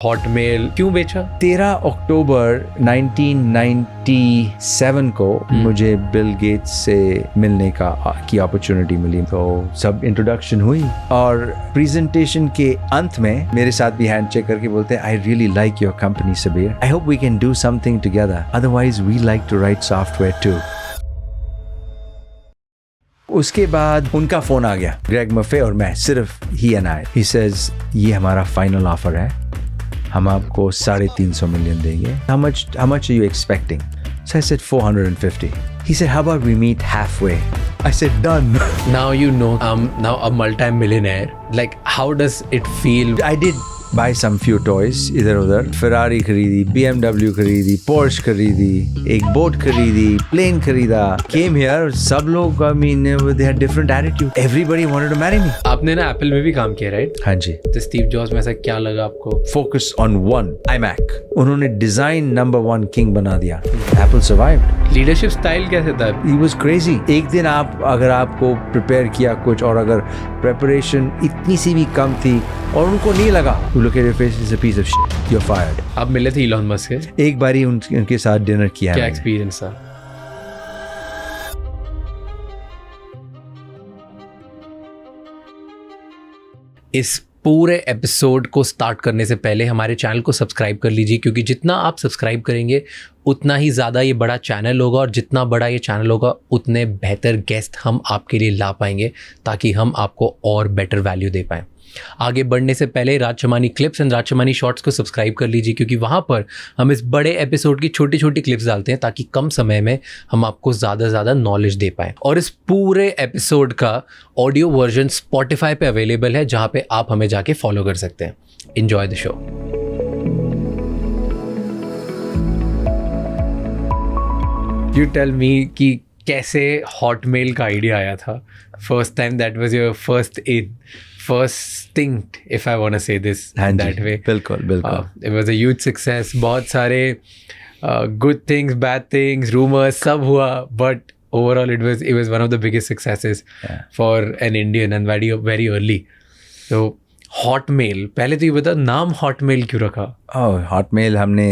Hotmail क्यों बेचा? 13 अक्टूबर 1997 को मुझे बिल गेट्स से मिलने की अपॉर्चुनिटी मिली। तो सब इंट्रोडक्शन हुई और प्रेजेंटेशन के अंत में मेरे साथ भी हैंड चेक करके बोलते हैं, I really like your company Sabeer, I hope we can do something together, otherwise we like to write software too. उसके बाद उनका फोन आ गया, ग्रेग मफे और मैं, सिर्फ ही एंड आई। ही सेज ये हमारा फाइनल ऑफर है, हम आपको 350 million देंगे। How much are you expecting? So I said 450. He said, how about we meet halfway? I said, done. Now you know I'm now a multi-millionaire. Like, how does it feel? I did buy some few toys इधर उधर। Ferrari खरीदी, BMW खरीदी, Porsche खरीदी, एक boat खरीदी, plane खरीदा। Came here, सब लोग I mean they had different attitude. Everybody wanted to marry me. आपने ना एप्पल में भी काम किया, राइट? हाँ जी। तो स्टीव जॉब्स में ऐसा क्या लगा आपको? Focus on one iMac. उन्होंने डिजाइन नंबर 1 किंग बना दिया। Apple survived. लीडरशिप स्टाइल कैसे था? He was crazy. एक दिन अगर आपको प्रिपेयर किया कुछ और अगर प्रिपरेशन इतनी सी भी कम थी और उनको नहीं लगा, you look at your face, it's a piece of shit, you're fired. आप मिले थे इलॉन मस्क से? एक बारी उनके साथ डिनर किया। क्या एक्सपीरियंस था? इस पूरे एपिसोड को स्टार्ट करने से पहले हमारे चैनल को सब्सक्राइब कर लीजिए, क्योंकि जितना आप सब्सक्राइब करेंगे उतना ही ज़्यादा ये बड़ा चैनल होगा और जितना बड़ा ये चैनल होगा उतने बेहतर गेस्ट हम आपके लिए ला पाएंगे, ताकि हम आपको और बेटर वैल्यू दे पाएँ। आगे बढ़ने से पहले राजशमानी क्लिप्स एंड राजशमानी शॉर्ट्स को सब्सक्राइब कर लीजिए, क्योंकि वहाँ पर हम इस बड़े एपिसोड की छोटी छोटी क्लिप्स डालते हैं ताकि कम समय में हम आपको ज़्यादा नॉलेज दे पाएँ। और इस पूरे एपिसोड का ऑडियो वर्जन स्पॉटिफाई पे अवेलेबल है, जहाँ पे आप हमें जाके फॉलो कर सकते हैं। Enjoy the show. You tell me कि कैसे हॉटमेल का आइडिया आया था first time? That was your first instinct, if I want to say this that way. बिल्कुल। It was a huge success. बहुत सारे good things, bad things, rumors सब हुआ, but overall it was one of the biggest successes for an Indian and very early. So Hotmail, पहले तो ये बता, नाम Hotmail क्यों रखा? Hotmail हमने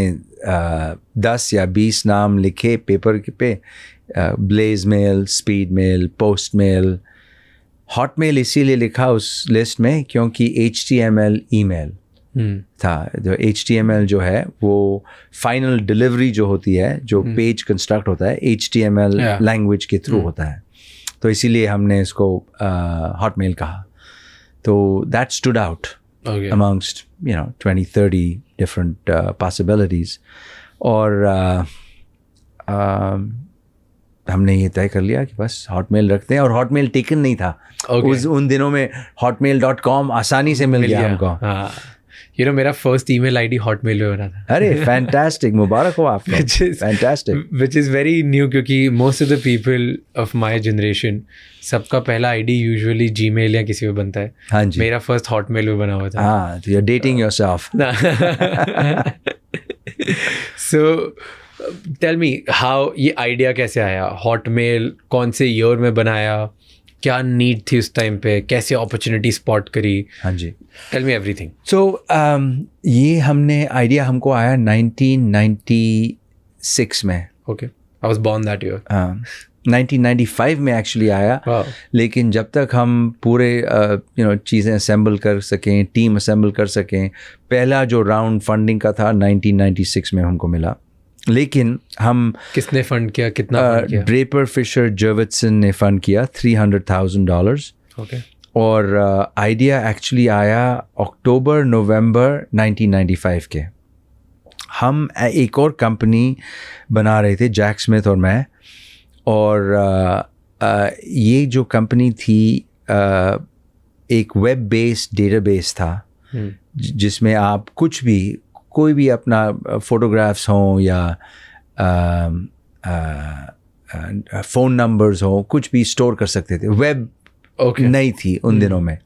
10 या 20 नाम लिखे पेपर पे, blaze mail, speed mail, post mail. Hotmail इसीलिए लिखा उस लिस्ट में क्योंकि HTML ईमेल था। जो HTML जो है वो फाइनल डिलीवरी जो होती है, जो पेज कंस्ट्रक्ट होता है, HTML लैंग्वेज के थ्रू होता है, तो इसीलिए हमने इसको हॉटमेल कहा। तो that stood out amongst 20-30 different possibilities. और हमने ये तय कर लिया कि बस हॉटमेल रखते हैं। और हॉटमेल टेकन नहीं था उन दिनों में, hotmail.com आसानी से मिल गया हमको। हाँ, मेरा फर्स्ट ईमेल आईडी हॉटमेल में बना था। अरे फैंटास्टिक, मुबारक हो आपको। Fantastic, which is very new, क्योंकि most of the people of my generation सबका पहला आईडी यूजुअली जीमेल या किसी में बनता है। हाँ जी, मेरा फर्स्ट हॉटमेल में बना हुआ था। हाँ, तो you are dating yourself. So tell me, how ये आइडिया कैसे आया? हॉटमेल कौन से ईयर में बनाया? क्या नीड थी उस टाइम पे? कैसे अपॉर्चुनिटी स्पॉट करी? हाँ जी, टेल मी एवरीथिंग। सो ये आइडिया हमको आया 1996 में। Okay, I was born that year. 1995 में एक्चुअली आया। लेकिन जब तक हम पूरे चीज़ें असेंबल कर सकें, टीम असेंबल कर सकें, पहला जो राउंड फंडिंग का था 1996 में हमको मिला। लेकिन हम किसने फंड किया? कितना फंड किया? ड्रेपर फिशर जर्विटसन ने फंड किया $300,000। ओके। और आइडिया एक्चुअली आया अक्टूबर-नवंबर 1995 के। हम एक और कंपनी बना रहे थे, जैक स्मिथ और मैं, और ये जो कंपनी थी एक वेब बेस्ड डेटाबेस था, जिसमें आप कोई भी अपना फोटोग्राफ्स हों या फ़ोन नंबर्स हों, कुछ भी स्टोर कर सकते थे। वेब नहीं थी उन दिनों में।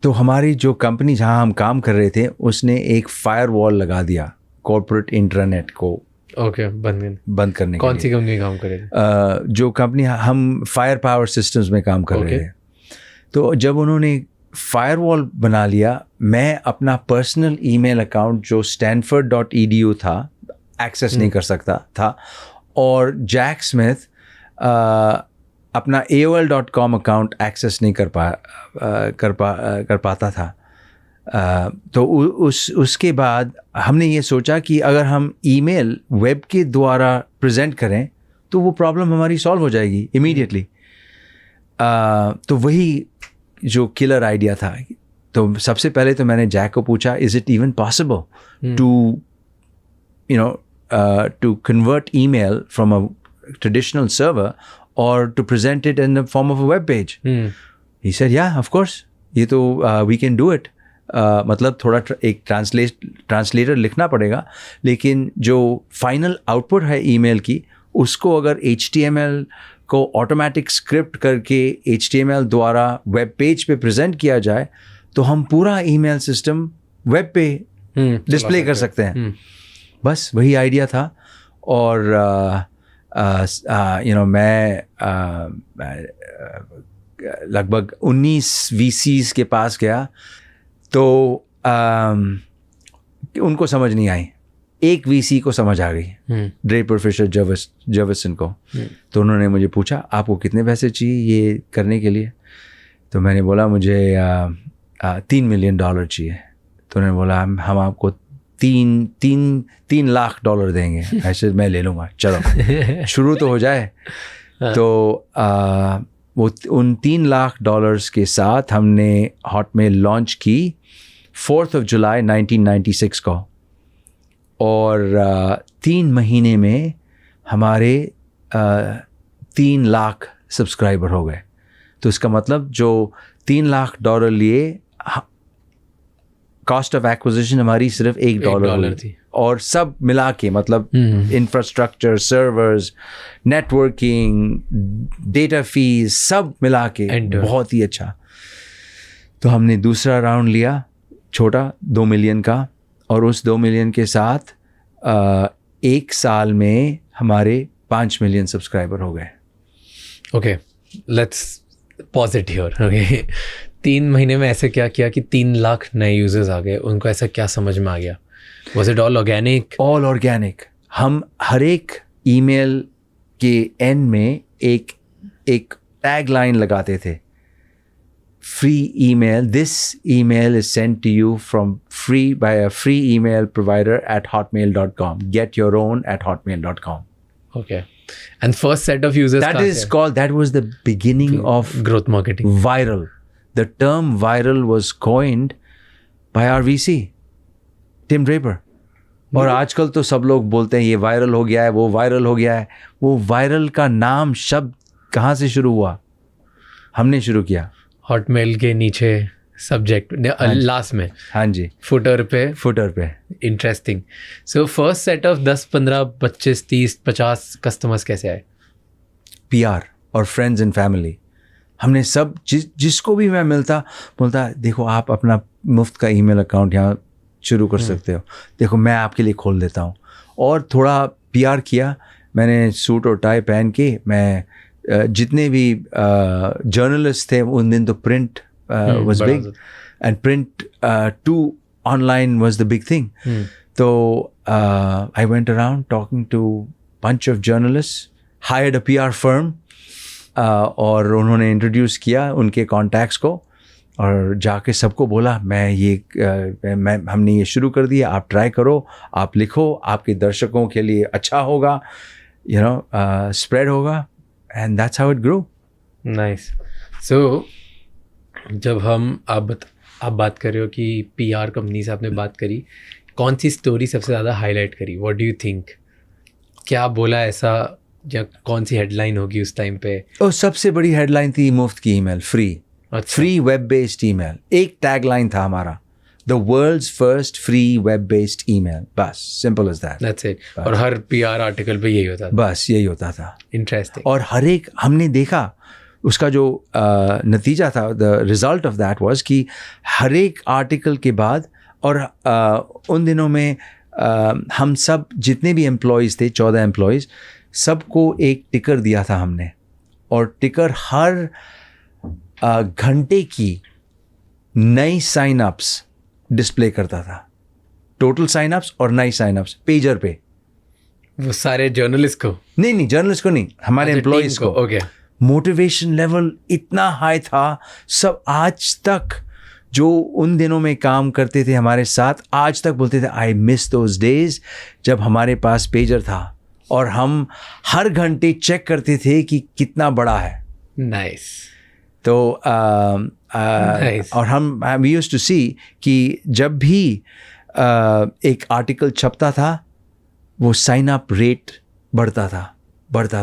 तो हमारी जो कंपनी जहां हम काम कर रहे थे उसने एक फायरवॉल लगा दिया कॉर्पोरेट इंटरनेट को बंद करने। कौन सी कंपनी काम कर रहे थे? जो कंपनी हम फायर पावर सिस्टम्स में काम कर रहे थे। तो जब उन्होंने फायरवॉल बना लिया। मैं अपना पर्सनल ईमेल अकाउंट जो stanford.edu था एक्सेस नहीं कर सकता था, और जैक स्मिथ अपना AOL.com अकाउंट एक्सेस नहीं कर पाता था। तो उसके बाद हमने ये सोचा कि अगर हम ईमेल वेब के द्वारा प्रेजेंट करें तो वो प्रॉब्लम हमारी सॉल्व हो जाएगी इमीडिएटली। तो वही जो किलर आइडिया था। तो सबसे पहले तो मैंने जैक को पूछा, is it even possible to convert email from a traditional server or to present it in the form of a web page? He said, yeah, of course. ये तो we can do it. मतलब थोड़ा एक translator लिखना पड़ेगा, लेकिन जो final output है ईमेल की, उसको अगर HTML को ऑटोमेटिक स्क्रिप्ट करके HTML द्वारा वेब पेज पे प्रेजेंट किया जाए तो हम पूरा ईमेल सिस्टम वेब पे डिस्प्ले कर सकते हैं। बस वही आइडिया था। और मैं लगभग 19 VCs के पास गया तो उनको समझ नहीं आई। एक VC को समझ आ गई, ड्रेपर फिशर जर्विसन को। तो उन्होंने मुझे पूछा, आपको कितने पैसे चाहिए ये करने के लिए? तो मैंने बोला मुझे $3 मिलियन चाहिए। तो उन्होंने बोला हम आपको $3 लाख देंगे। ऐसे मैं ले लूँगा, चलो शुरू तो हो जाए। तो वो उन $3 लाख के साथ हमने हॉटमेल लॉन्च की 4th of July 1996 को, और 3 महीने में हमारे 3 लाख सब्सक्राइबर हो गए। तो इसका मतलब जो $3 लाख लिए, कॉस्ट ऑफ एक्विजिशन हमारी सिर्फ $1 थी, और सब मिला के मतलब infrastructure, servers, networking, data fees, सब मिला के बहुत ही अच्छा। तो हमने दूसरा राउंड लिया, छोटा 2 मिलियन का, और उस 2 मिलियन के साथ 1 साल में हमारे 5 मिलियन सब्सक्राइबर हो गए। Okay, let's pause it here. Okay, 3 महीने में ऐसे क्या किया कि 3 लाख नए यूजर्स आ गए? उनको ऐसा क्या समझ में आ गया? Was it all organic? All organic. हम हर एक ईमेल के एंड में एक टैग लाइन लगाते थे, free email, this email is sent to you by a free email provider at hotmail.com. Get your own at hotmail.com. Okay. And first set of users, that was the beginning of growth marketing. Viral. The term viral was coined by our VC, Tim Draper. और आजकल तो सब लोग बोलते हैं ये viral हो गया है, वो वायरल हो गया है। वो वायरल का नाम शब्द कहाँ से शुरू हुआ? हमने शुरू किया हॉटमेल के नीचे सब्जेक्ट लास्ट में, हाँ जी, फुटर पे। Interesting. So first set of 10, 15, 25, 30, 50 customers कैसे आए? PR और फ्रेंड्स एंड फैमिली। हमने सब जिसको भी मैं मिलता बोलता, देखो आप अपना मुफ्त का ईमेल अकाउंट यहाँ शुरू कर सकते हो, देखो मैं आपके लिए खोल देता हूँ। और थोड़ा PR किया मैंने, सूट और टाई पहन के। मैं जितने भी जर्नलिस्ट थे उन दिन, तो print was big, and print to online was the big thing. So I went around talking to bunch of journalists, hired a PR firm, और उन्होंने इंट्रोड्यूस किया उनके कॉन्टैक्ट्स को, और जाके सबको बोला हमने ये शुरू कर दिया, आप ट्राई करो, आप लिखो, आपके दर्शकों के लिए अच्छा होगा, स्प्रेड होगा, and that's how it grew. Nice. So जब आप बात कर रहे हो कि PR कंपनी से आपने बात करी, कौन सी स्टोरी सबसे ज़्यादा हाईलाइट करी? What do you think? क्या बोला ऐसा, या कौन सी हेडलाइन होगी उस टाइम पे? सबसे बड़ी हेडलाइन थी मुफ्त की email, free web based email. एक टैग लाइन था हमारा, the world's first free web based email. बस, simple as that, that's it. और हर PR आर्टिकल पे यही होता था? बस यही होता था। इंटरेस्टिंग। और हर एक हमने देखा उसका जो नतीजा था, the result of that was कि हर एक आर्टिकल के बाद, और उन दिनों में हम सब जितने भी एम्प्लॉयज़ थे, 14 एम्प्लॉयज़, सबको एक टिकर दिया था हमने, और टिकर हर घंटे की नई साइन अप्स डिस्प्ले करता था, टोटल साइन अप्स और नई साइन अप्स पेजर पे। वो सारे जर्नलिस्ट को? नहीं जर्नलिस्ट को नहीं, हमारे एम्प्लॉइज को। ओके। मोटिवेशन लेवल इतना हाई था, सब आज तक जो उन दिनों में काम करते थे हमारे साथ, आज तक बोलते थे आई मिस दोज डेज जब हमारे पास पेजर था और हम हर घंटे चेक करते थे कि कितना बड़ा है। नाइस। तो Nice. और हम वी यूज्ड टू सी कि जब भी एक आर्टिकल छपता था वो साइन अप रेट बढ़ता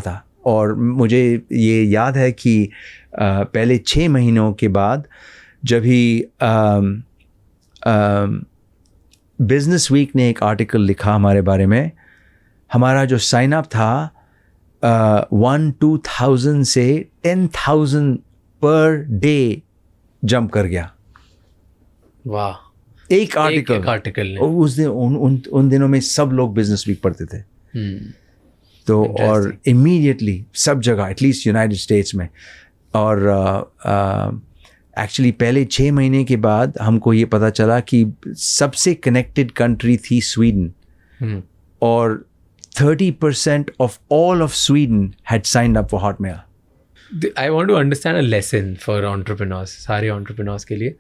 था। और मुझे ये याद है कि पहले 6 महीनों के बाद जब ही बिजनेस वीक ने एक आर्टिकल लिखा हमारे बारे में, हमारा जो साइन अप था 1-2,000 से 10,000 पर डे जंप कर गया। वाह। एक आर्टिकल ने। उस दिन उन दिनों में सब लोग बिजनेस वीक पढ़ते थे। तो और इमीडिएटली सब जगह, एटलीस्ट यूनाइटेड स्टेट्स में, और एक्चुअली पहले 6 महीने के बाद हमको ये पता चला कि सबसे कनेक्टेड कंट्री थी स्वीडन, और 30% of all of Sweden had signed up for Hotmail. I want to understand a lesson for entrepreneurs, सारे entrepreneurs के लिए।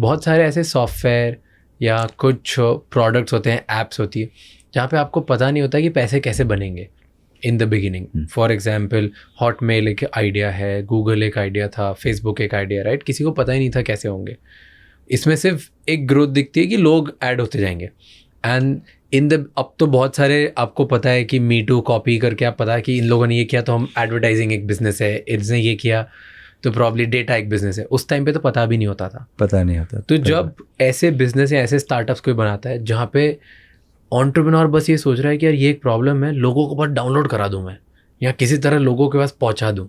बहुत सारे ऐसे सॉफ्टवेयर या कुछ प्रोडक्ट्स होते हैं, एप्स होती है, जहाँ पे आपको पता नहीं होता कि पैसे कैसे बनेंगे in the beginning. For example Hotmail एक आइडिया है, गूगल एक आइडिया था, फेसबुक एक आइडिया, राइट? किसी को पता ही नहीं था कैसे होंगे। इसमें सिर्फ एक ग्रोथ दिखती है कि लोग ऐड होते जाएंगे। एंड अब तो बहुत सारे आपको पता है कि मी टू कॉपी करके आप पता है कि इन लोगों ने ये किया तो हम एडवर्टाइजिंग एक बिजनेस है, इसने ये किया तो प्रॉब्ली डेटा एक बिजनेस है। उस टाइम पे तो पता भी नहीं होता था। तो जब ऐसे बिजनेस या ऐसे स्टार्टअप्स कोई बनाता है जहाँ पे एंटरप्रेन्योर बस ये सोच रहा है कि यार ये एक प्रॉब्लम है, लोगों को बस डाउनलोड करा दूँ मैं, या किसी तरह लोगों के पास पहुँचा दूँ,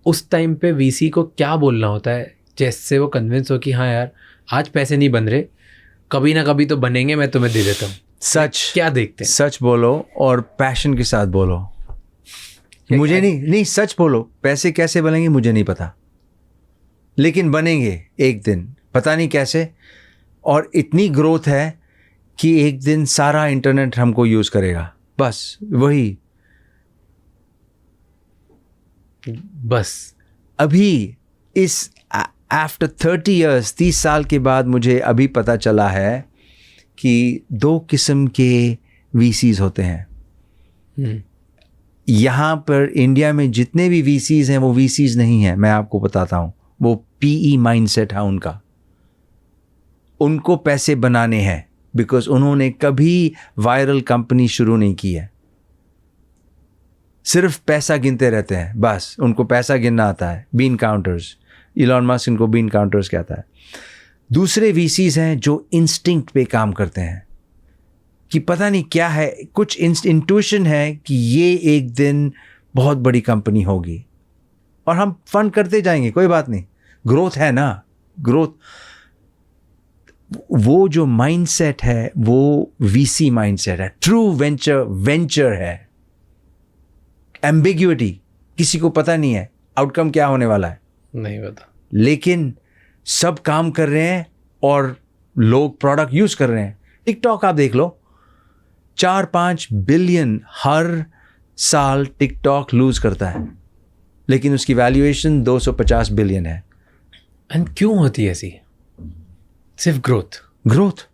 उस टाइम पे वीसी को क्या बोलना होता है जिससे वो कन्विंस हो कि हाँ यार आज पैसे नहीं बन रहे, कभी ना कभी तो बनेंगे, मैं तुम्हें दे देता हूँ। सच क्या देखते हैं? सच बोलो और पैशन के साथ बोलो। मुझे नहीं सच बोलो। पैसे कैसे बनेंगे मुझे नहीं पता, लेकिन बनेंगे एक दिन, पता नहीं कैसे। और इतनी ग्रोथ है कि एक दिन सारा इंटरनेट हमको यूज करेगा, बस वही। बस अभी इस आफ्टर 30 years 30 साल के बाद मुझे अभी पता चला है कि 2 किस्म के वीसीज होते हैं। यहाँ पर इंडिया में जितने भी वीसीज हैं वो वीसीज नहीं हैं, मैं आपको बताता हूँ। वो पीई माइंडसेट है उनका। उनको पैसे बनाने हैं बिकॉज उन्होंने कभी वायरल कंपनी शुरू नहीं की है, सिर्फ पैसा गिनते रहते हैं, बस उनको पैसा गिनना आता है। बीन काउंटर्स, इलॉन मस्क इनको बीन काउंटर्स कहता है। दूसरे वीसीज हैं जो इंस्टिंक्ट पे काम करते हैं कि पता नहीं क्या है, कुछ इंट्यूशन है कि ये एक दिन बहुत बड़ी कंपनी होगी और हम फंड करते जाएंगे, कोई बात नहीं, ग्रोथ है ना, ग्रोथ। वो जो माइंडसेट है वो वीसी माइंडसेट है। ट्रू वेंचर है। एम्बिग्युइटी, किसी को पता नहीं है आउटकम क्या होने वाला है, नहीं पता, लेकिन सब काम कर रहे हैं और लोग प्रोडक्ट यूज कर रहे हैं। टिकटॉक आप देख लो, 4-5 बिलियन हर साल टिकटॉक लूज करता है, लेकिन उसकी वैल्यूएशन 250 बिलियन है। एंड क्यों होती है ऐसी? सिर्फ ग्रोथ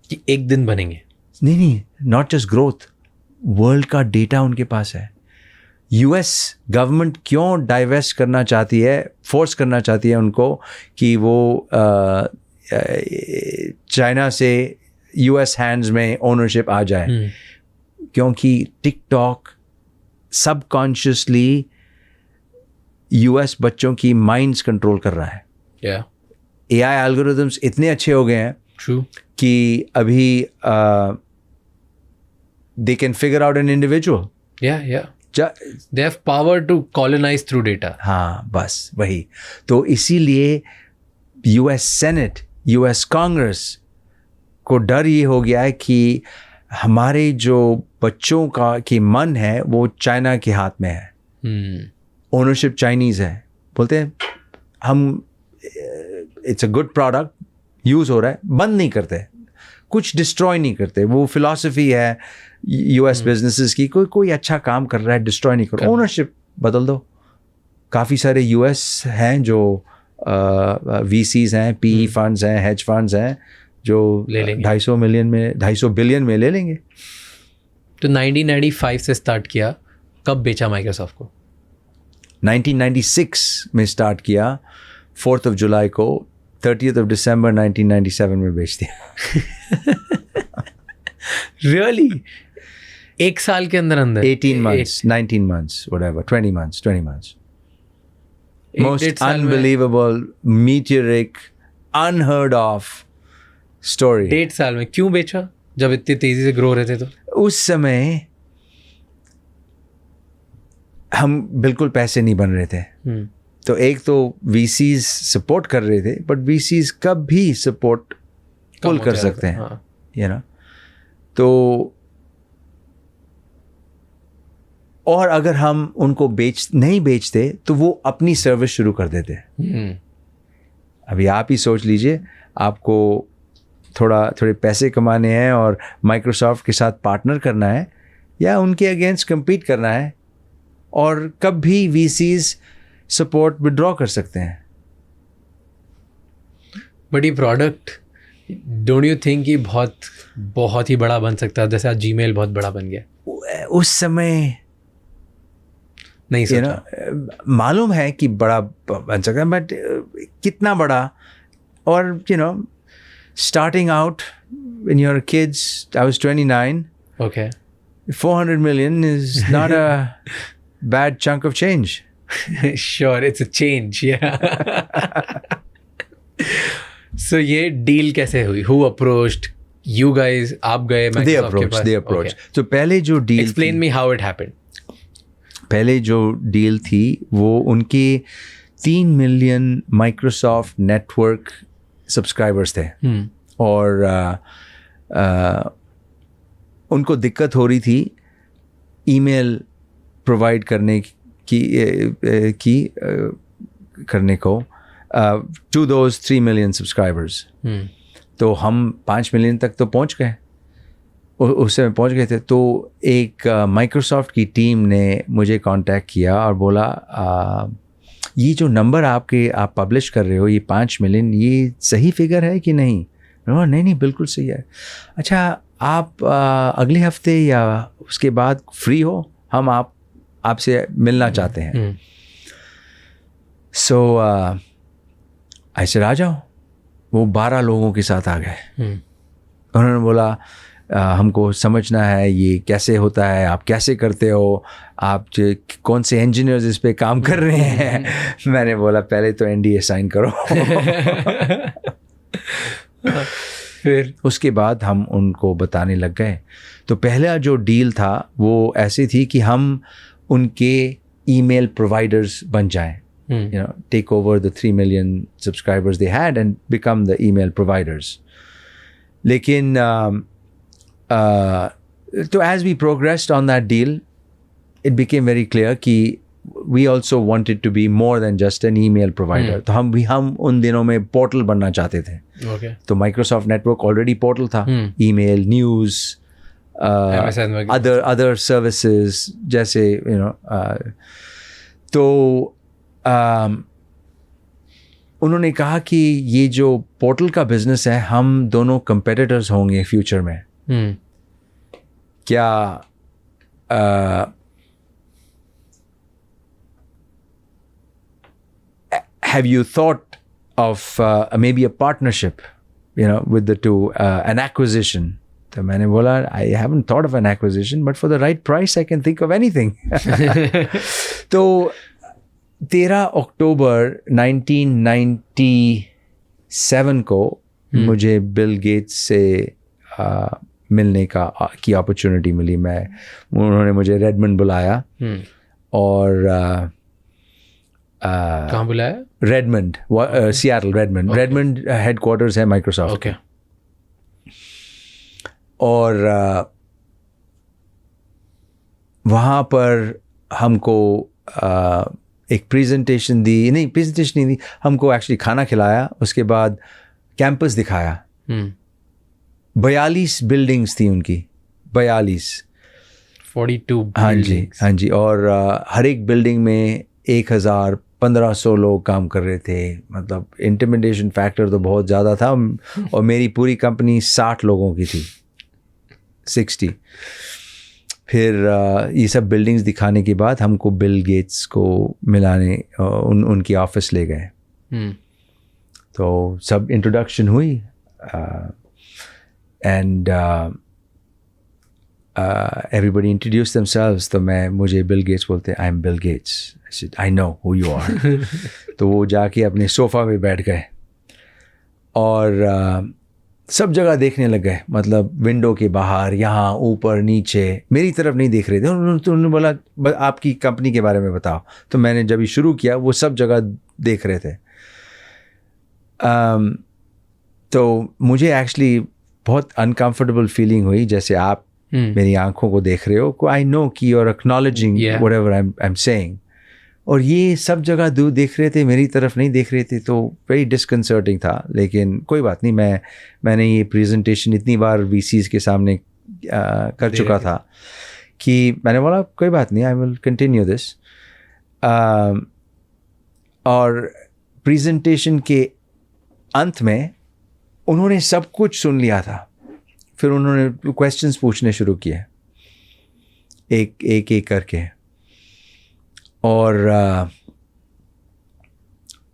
कि एक दिन बनेंगे। नहीं, नॉट जस्ट ग्रोथ, वर्ल्ड का डेटा उनके पास है। यूएस गवर्नमेंट क्यों डाइवेस्ट करना चाहती है, फोर्स करना चाहती है उनको कि वो चाइना से यूएस हैंड्स में ओनरशिप आ जाए, क्योंकि टिकटॉक सबकॉन्शियसली यूएस बच्चों की माइंड्स कंट्रोल कर रहा है। एआई एल्गोरिथम्स इतने अच्छे हो गए हैं True. कि अभी they can figure out an individual. They have power to colonize through data. हाँ, बस वही। तो इसीलिए यूएस सेनेट, यूएस कांग्रेस को डर ये हो गया है कि हमारे जो बच्चों की मन है वो चाइना के हाथ में है। ओनरशिप चाइनीज़ है। बोलते हैं हम it's a good product use हो रहा है, बंद नहीं करते, कुछ डिस्ट्रॉय नहीं करते। वो फिलॉसफी है यूएस बिजनेसेस की, कोई अच्छा काम कर रहा है डिस्ट्रॉय नहीं करो, ओनरशिप बदल दो। काफ़ी सारे यूएस हैं जो वीसीज हैं, पीई फंड्स हैं, हेज फंड्स हैं जो 250 बिलियन में ले लेंगे। तो 1995 से स्टार्ट किया, कब बेचा माइक्रोसॉफ्ट को? 1996 में स्टार्ट किया, 4 जुलाई को, 30 दिसंबर 1997 में बेच दिया। रियली? एक साल के अंदर 18 months, 19 months, whatever, 20 months. Most unbelievable, meteoric, unheard of story. 1.5 साल में क्यों बेचा जब इतनी तेजी से ग्रो रहे थे? तो उस समय हम बिल्कुल पैसे नहीं बन रहे थे। तो एक तो VCs सपोर्ट कर रहे थे, बट VCs कब भी सपोर्ट पुल कर सकते हैं, यू नो। तो और अगर हम उनको नहीं बेचते तो वो अपनी सर्विस शुरू कर देते। अभी आप ही सोच लीजिए, आपको थोड़े पैसे कमाने हैं और माइक्रोसॉफ्ट के साथ पार्टनर करना है या उनके अगेंस्ट compete करना है, और कब भी VCs सपोर्ट विड्रॉ कर सकते हैं। बट ये प्रोडक्ट डोंट यू थिंक कि बहुत ही बड़ा बन सकता है, जैसे आज जीमेल बहुत बड़ा बन गया? उस समय नहीं सोचा। मालूम है कि बड़ा बन सकता है, बट कितना बड़ा? और starting out when you're kids, I was 29. Okay. 400 million is not a bad chunk of change. Sure, it's a change, yeah. So ये डील कैसे हुई? Who approached you guys? आप गए Microsoft के पास? They approached. Okay. तो पहले जो deal Explain me how it happened. पहले जो डील थी वो उनके 3 मिलियन माइक्रोसॉफ्ट नेटवर्क सब्सक्राइबर्स थे। और उनको दिक्कत हो रही थी ईमेल प्रोवाइड करने करने को टू दोज 3 मिलियन सब्सक्राइबर्स। तो हम 5 मिलियन तक तो पहुंच गए, उस समय पहुंच गए थे। तो एक माइक्रोसॉफ्ट की टीम ने मुझे कांटेक्ट किया और बोला ये जो नंबर आप पब्लिश कर रहे हो, ये 5 मिलियन, ये सही फिगर है कि नहीं? नहीं बिल्कुल सही है। अच्छा, आप अगले हफ्ते या उसके बाद फ्री हो, हम आपसे मिलना चाहते हैं। सो ऐसे आ जाओ। वो 12 लोगों के साथ आ गए। उन्होंने बोला हमको समझना है ये कैसे होता है, आप कैसे करते हो, आप कौन से इंजीनियर्स इस पे काम कर रहे हैं। मैंने बोला पहले तो NDA साइन करो। फिर उसके बाद हम उनको बताने लग गए। तो पहला जो डील था वो ऐसी थी कि हम उनके ईमेल प्रोवाइडर्स बन जाएं, take over the 3 million subscribers they had and become the email providers. लेकिन so as we progressed on that deal, it became very clear कि we also wanted to be more than just an email provider. तो हम उन दिनों में portal बनना चाहते थे। Okay. तो Microsoft Network already पोर्टल था, email, news, other services जैसे तो उन्होंने कहा कि ये जो पोर्टल का बिजनेस है, हम दोनों कंपेटिटर्स होंगे फ्यूचर में। क्या have you thought of maybe a partnership, with the two, an acquisition? तो मैंने बोला I haven't thought of an acquisition, but for the right price I can think of anything. तो 13 अक्टूबर 1997 को मुझे बिल गेट्स से मिलने की अपॉर्चुनिटी मिली। उन्होंने मुझे रेडमंड बुलाया और कहाँ बुलाया? रेडमंड, सियाटल, रेडमंड हेडक्वार्टर्स है माइक्रोसॉफ्ट। ओके। और वहाँ पर हमको एक प्रेजेंटेशन नहीं दी, हमको एक्चुअली खाना खिलाया। उसके बाद कैंपस दिखाया। हम्म 42 बिल्डिंग्स थी उनकी, 42। 42 हाँ जी, buildings. हाँ जी। और हर एक बिल्डिंग में 1000-1500 लोग काम कर रहे थे। मतलब इंटिमिडेशन फैक्टर तो बहुत ज़्यादा था। और मेरी पूरी कंपनी 60 लोगों की थी, 60। फिर ये सब बिल्डिंग्स दिखाने के बाद हमको बिल गेट्स को मिलाने उनकी ऑफिस ले गए। हम्म तो सब इंट्रोडक्शन हुई एंड everybody introduced themselves। तो मुझे बिल गेट्स बोलते, I am Bill Gates. I know who you are. तो वो जाके अपने सोफ़ा पे बैठ गए और सब जगह देखने लग गए। मतलब विंडो के बाहर, यहाँ, ऊपर, नीचे, मेरी तरफ नहीं देख रहे थे। उन्होंने बोला आपकी कंपनी के बारे में बताओ। तो मैंने जब ये शुरू किया वो सब जगह देख रहे थे। तो मुझे एक्चुअली बहुत अनकंफर्टेबल फीलिंग हुई, जैसे आप मेरी आंखों को देख रहे हो। आई नो कि you are acknowledging whatever I am saying. और ये सब जगह दूर देख रहे थे, मेरी तरफ नहीं देख रहे थे। तो वेरी डिस्कंसर्टिंग था। लेकिन कोई बात नहीं, मैंने ये प्रेजेंटेशन इतनी बार VCs के सामने कर चुका था कि मैंने बोला कोई बात नहीं, आई विल कंटिन्यू दिस। और प्रेजेंटेशन के अंत में उन्होंने सब कुछ सुन लिया था। फिर उन्होंने क्वेश्चंस पूछने शुरू किए एक करके, और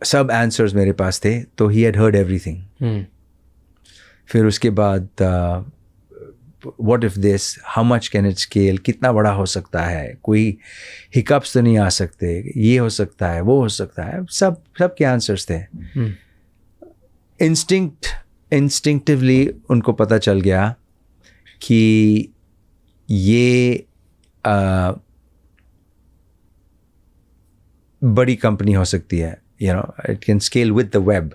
सब आंसर्स मेरे पास थे। तो ही हैड हर्ड एवरीथिंग। फिर उसके बाद what if this, how much can it scale, कितना बड़ा हो सकता है, कोई हिकअप्स तो नहीं आ सकते, ये हो सकता है, वो हो सकता है, सब के आंसर्स थे। इंस्टिंक्टिवली उनको पता चल गया कि ये बड़ी कंपनी हो सकती है, you know, it can scale with the web.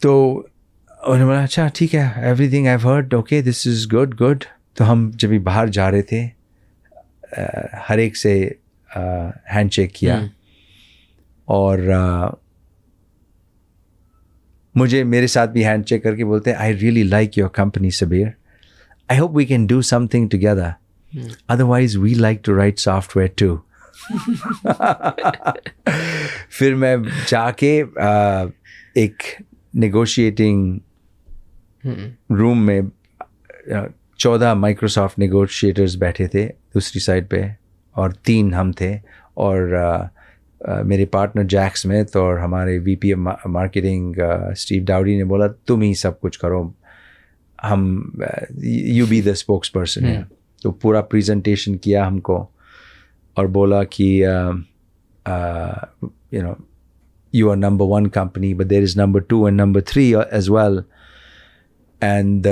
तो उन्होंने बोला अच्छा ठीक है, everything I have heard, okay this is good. तो हम जब भी बाहर जा रहे थे हर एक से हैंडशेक किया। और मुझे मेरे साथ भी हैंडशेक करके बोलते हैं I really like your company Sabeer, I hope we can do something together, otherwise we like to write software too. फिर मैं जाके एक नेगोशिएटिंग रूम में 14 माइक्रोसॉफ्ट नेगोशिएटर्स बैठे थे दूसरी साइड पे, और 3 हम थे। और मेरे पार्टनर जैक स्मिथ और हमारे VP मार्केटिंग स्टीव डाउडी ने बोला तुम ही सब कुछ करो, हम you be the spokes person. तो पूरा प्रेजेंटेशन किया हमको और बोला कि you know you are number 1 company, but there is number 2 and number 3 as well. And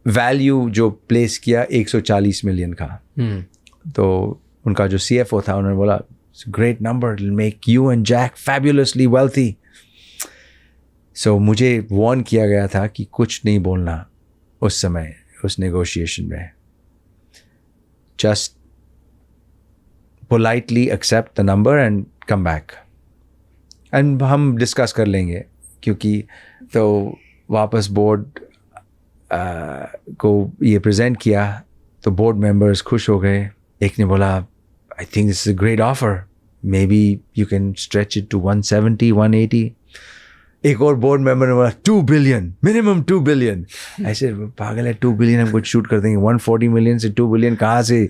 value जो place किया 140 million का। तो उनका जो CFO था उन्होंने बोला it's a great number, it'll make you and Jack fabulously wealthy. So मुझे warn किया गया था कि कुछ नहीं बोलना उस समय उस negotiation में, just politely accept the number and come back and हम डिस्कस कर लेंगे। क्योंकि तो वापस बोर्ड को ये प्रेजेंट किया तो बोर्ड मेंबर्स खुश हो गए। एक ने बोला I think this is a great offer, maybe you can stretch it to 170, 180। एक और बोर्ड मेंबर ने बोला 2 बिलियन, मिनिमम 2 बिलियन। ऐसे पागल है, 2 बिलियन हम कुछ शूट कर देंगे, 140 मिलियन से 2 बिलियन कहाँ से,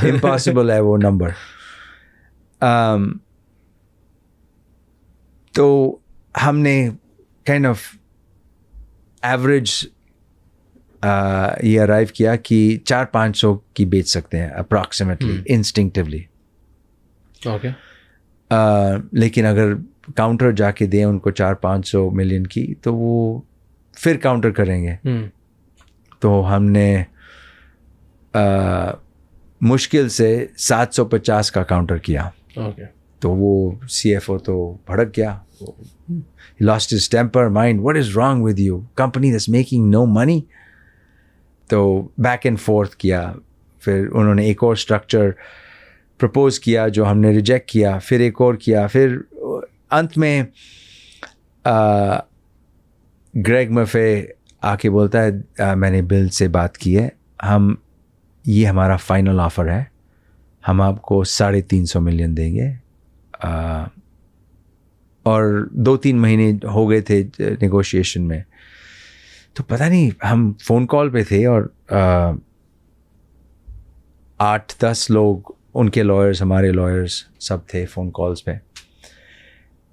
इम्पॉसिबल है वो नंबर। तो हमने काइंड ऑफ एवरेज ये अराइव किया कि 400-500 की बेच सकते हैं अप्रॉक्सीमेटली, इंस्टिंक्टिवली। ओके। लेकिन अगर काउंटर जाके दें उनको 400-500 मिलियन की तो वो फिर काउंटर करेंगे। तो हमने मुश्किल से 750 का काउंटर किया। ओके। तो वो CFO तो भड़क गया, he lost his temper, mind, what is wrong with you, company that's making no money। तो बैक एंड फोर्थ किया। फिर उन्होंने एक और स्ट्रक्चर प्रपोज किया जो हमने रिजेक्ट किया, फिर एक और किया, फिर अंत में ग्रेग मफे आके बोलता है मैंने बिल से बात की है, ये हमारा फाइनल ऑफ़र है, हम आपको 350 मिलियन देंगे। और 2-3 महीने हो गए थे नेगोशिएशन में, तो पता नहीं, हम फ़ोन कॉल पे थे और 8-10 लोग, उनके लॉयर्स, हमारे लॉयर्स, सब थे फ़ोन कॉल्स पे।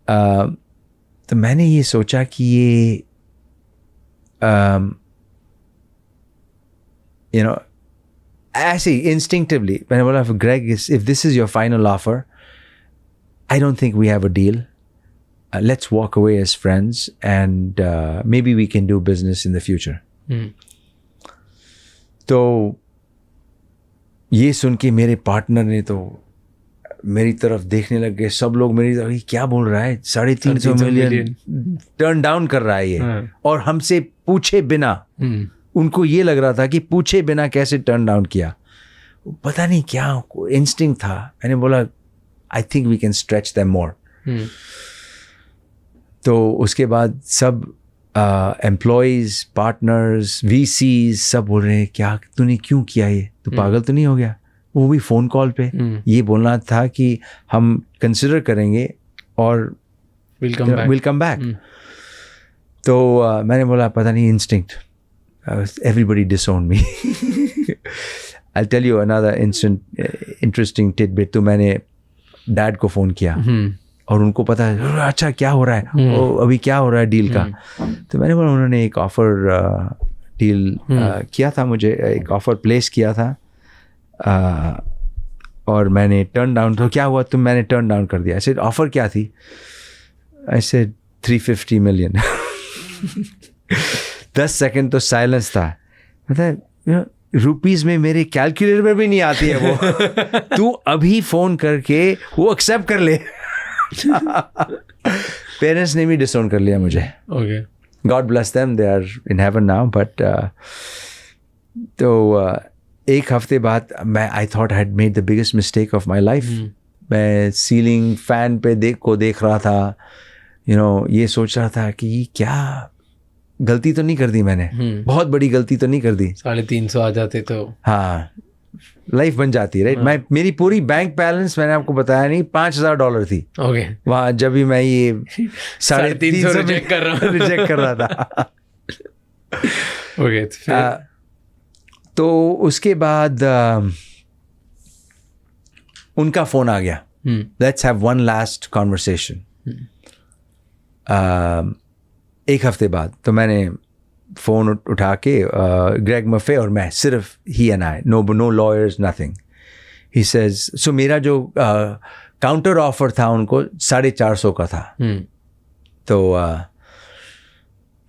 तो मैंने ये सोचा कि ये यू नो ऐसे इंस्टिंक्टिवली मैंने बोला, Greg, if this is your final offer, I don't think we have a deal, let's walk away as friends and maybe we can do business in the future. तो ये सुन के मेरे partner ने तो मेरी तरफ देखने लग गए, सब लोग मेरी तरफ, ये क्या बोल रहा है, 350 मिलियन टर्न डाउन कर रहा है ये, और हमसे पूछे बिना। उनको ये लग रहा था कि पूछे बिना कैसे टर्न डाउन किया, पता नहीं क्या इंस्टिंक्ट था। मैंने बोला, I think we can stretch them more. तो उसके बाद सब एम्प्लॉयज़, पार्टनर्स, VCs सब बोल रहे हैं, क्या तूने क्यों किया ये, तू पागल तो नहीं हो गया? वो भी फ़ोन कॉल पे ये बोलना था कि हम कंसिडर करेंगे और विल कम बैक। तो मैंने बोला, पता नहीं, instinct, everybody disowned me. I tell you another interesting tidbit. तो मैंने डैड को फ़ोन किया और उनको पता है, अच्छा क्या हो रहा है, अभी क्या हो रहा है डील का। तो मैंने बोला, उन्होंने एक ऑफ़र डील किया था, मुझे एक ऑफ़र प्लेस किया था और मैंने टर्न डाउन। तो क्या हुआ, मैंने टर्न डाउन कर दिया। ऐसे ऑफ़र क्या थी? ऐसे 350 मिलियन। 10 सेकंड तो साइलेंस था। मतलब रुपीज़ में मेरे कैलकुलेटर में भी नहीं आती है वो। तू अभी फ़ोन करके वो एक्सेप्ट कर ले। पेरेंट्स ने भी डिसोन कर लिया मुझे। Okay, God bless them, they are in heaven now. But तो एक हफ्ते बाद I thought I had made the biggest mistake of my life. मैं सीलिंग फैन पे देख रहा था, ये सोच रहा था कि ये क्या गलती तो नहीं कर दी मैंने, बहुत बड़ी गलती तो नहीं कर दी। 350 आ जाते तो हाँ, लाइफ बन जाती है, राइट। मेरी पूरी बैंक बैलेंस, मैंने आपको बताया नहीं, $5,000 थी। ओके, वहाँ जब भी मैं ये 350 रिजेक्ट कर रहा था। ओके, तो उसके बाद उनका फ़ोन आ गया, let's have one last conversation. एक हफ्ते बाद तो मैंने फ़ोन उठा के, ग्रेग मफे और मैं, सिर्फ ही and I, no lawyers, nothing. He says, so मेरा जो काउंटर ऑफर था उनको 450 का था। तो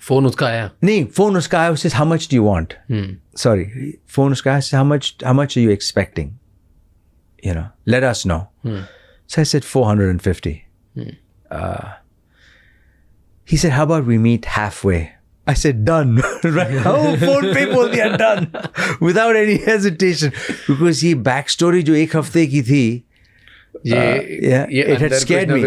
फ़ोन उसका आया? नहीं, फ़ोन उसका आया। उसे how much do you want, sorry, phone उसका आया, how much are you expecting, let us know. So I said 450. He said, how about we meet halfway? I said, done. Right? Oh, phone पे बोल दिया, done. Without any hesitation. Because ये back story जो एक हफ्ते की थी, it had scared me.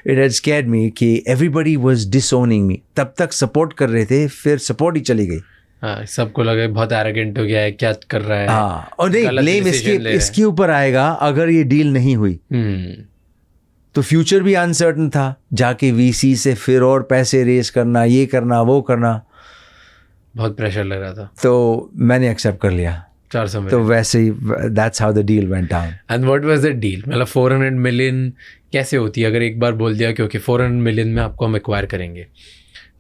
It had scared me कि everybody was disowning me. तब तक support कर रहे थे, फिर support ही चली गई। हाँ, सबको लगा बहुत arrogant हो गया है, क्या कर रहा है। हाँ, और नहीं, blame इसके ऊपर आएगा अगर ये डील नहीं हुई। तो फ्यूचर भी अनसर्टन था, जाके VC से फिर और पैसे रेस करना, ये करना, वो करना, बहुत प्रेशर लग रहा था। तो मैंने एक्सेप्ट कर लिया 400 मिलियन। तो वैसे ही, that's how the deal went down. And what was the deal? मतलब 400 मिलियन कैसे होती है? अगर एक बार बोल दिया क्योंकि 400 मिलियन में आपको हम एक्वायर करेंगे,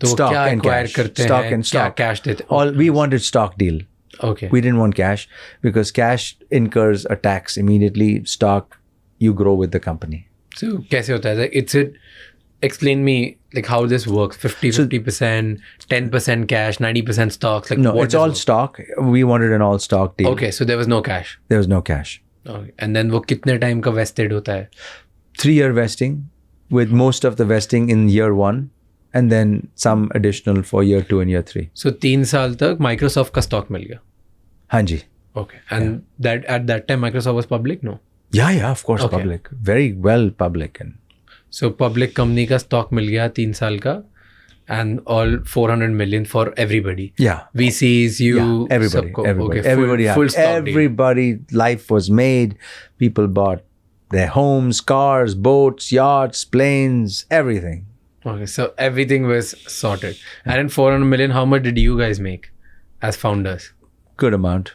तो क्या एक्वायर करते हैं, क्या कैश देते? All we wanted stock deal. Okay, we didn't want cash because cash incurs a tax immediately. Stock, you grow with the company. So कैसे होता है? Explain me like how this works. 50%, 10% cash, 90% stocks. Like, no, it's all stock. We wanted an all stock deal. Okay, so there was no cash. There was no cash. Okay, and then वो कितने time का vested होता है? 3-year vesting, with most of the vesting in year 1, and then some additional for year 2 and year 3. So 3 साल तक Microsoft का stock मिल गया? हाँ जी. Okay, and that at that time Microsoft was public, no? Yeah, of course, Okay. public, very well public. And so public company का stock मिल गया 3 साल का and all 400 million for everybody. Yeah. VCs, you, Yeah, everybody, सबको. everybody, Okay, everybody, full stock deal. everybody. Life was made. People bought their homes, cars, boats, yachts, planes, everything. Okay, so everything was sorted. And in 400 million, how much did you guys make as founders? Good amount.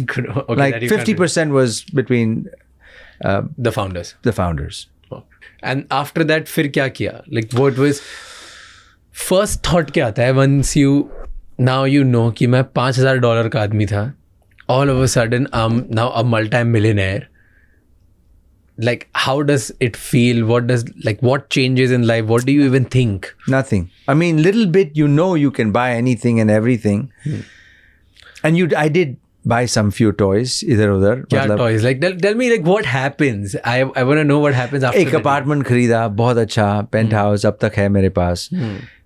Good. Okay, Like that you can't 50% was between do. The founders. the founders. Oh. And after that, फिर क्या किया? Like what was first thought क्या आता है once you now you know कि मैं $5,000 का आदमी था, all of a sudden I'm now a multi-millionaire. Like how does it feel? What changes in life? What do you even think? Nothing. I mean, little bit. You know, you can buy anything and everything. And I did buy some few toys. इधर उधर. क्या toys? Like tell me like what happens? I want to know what happens after. एक apartment खरीदा बहुत अच्छा, paint house अब तक है मेरे पास.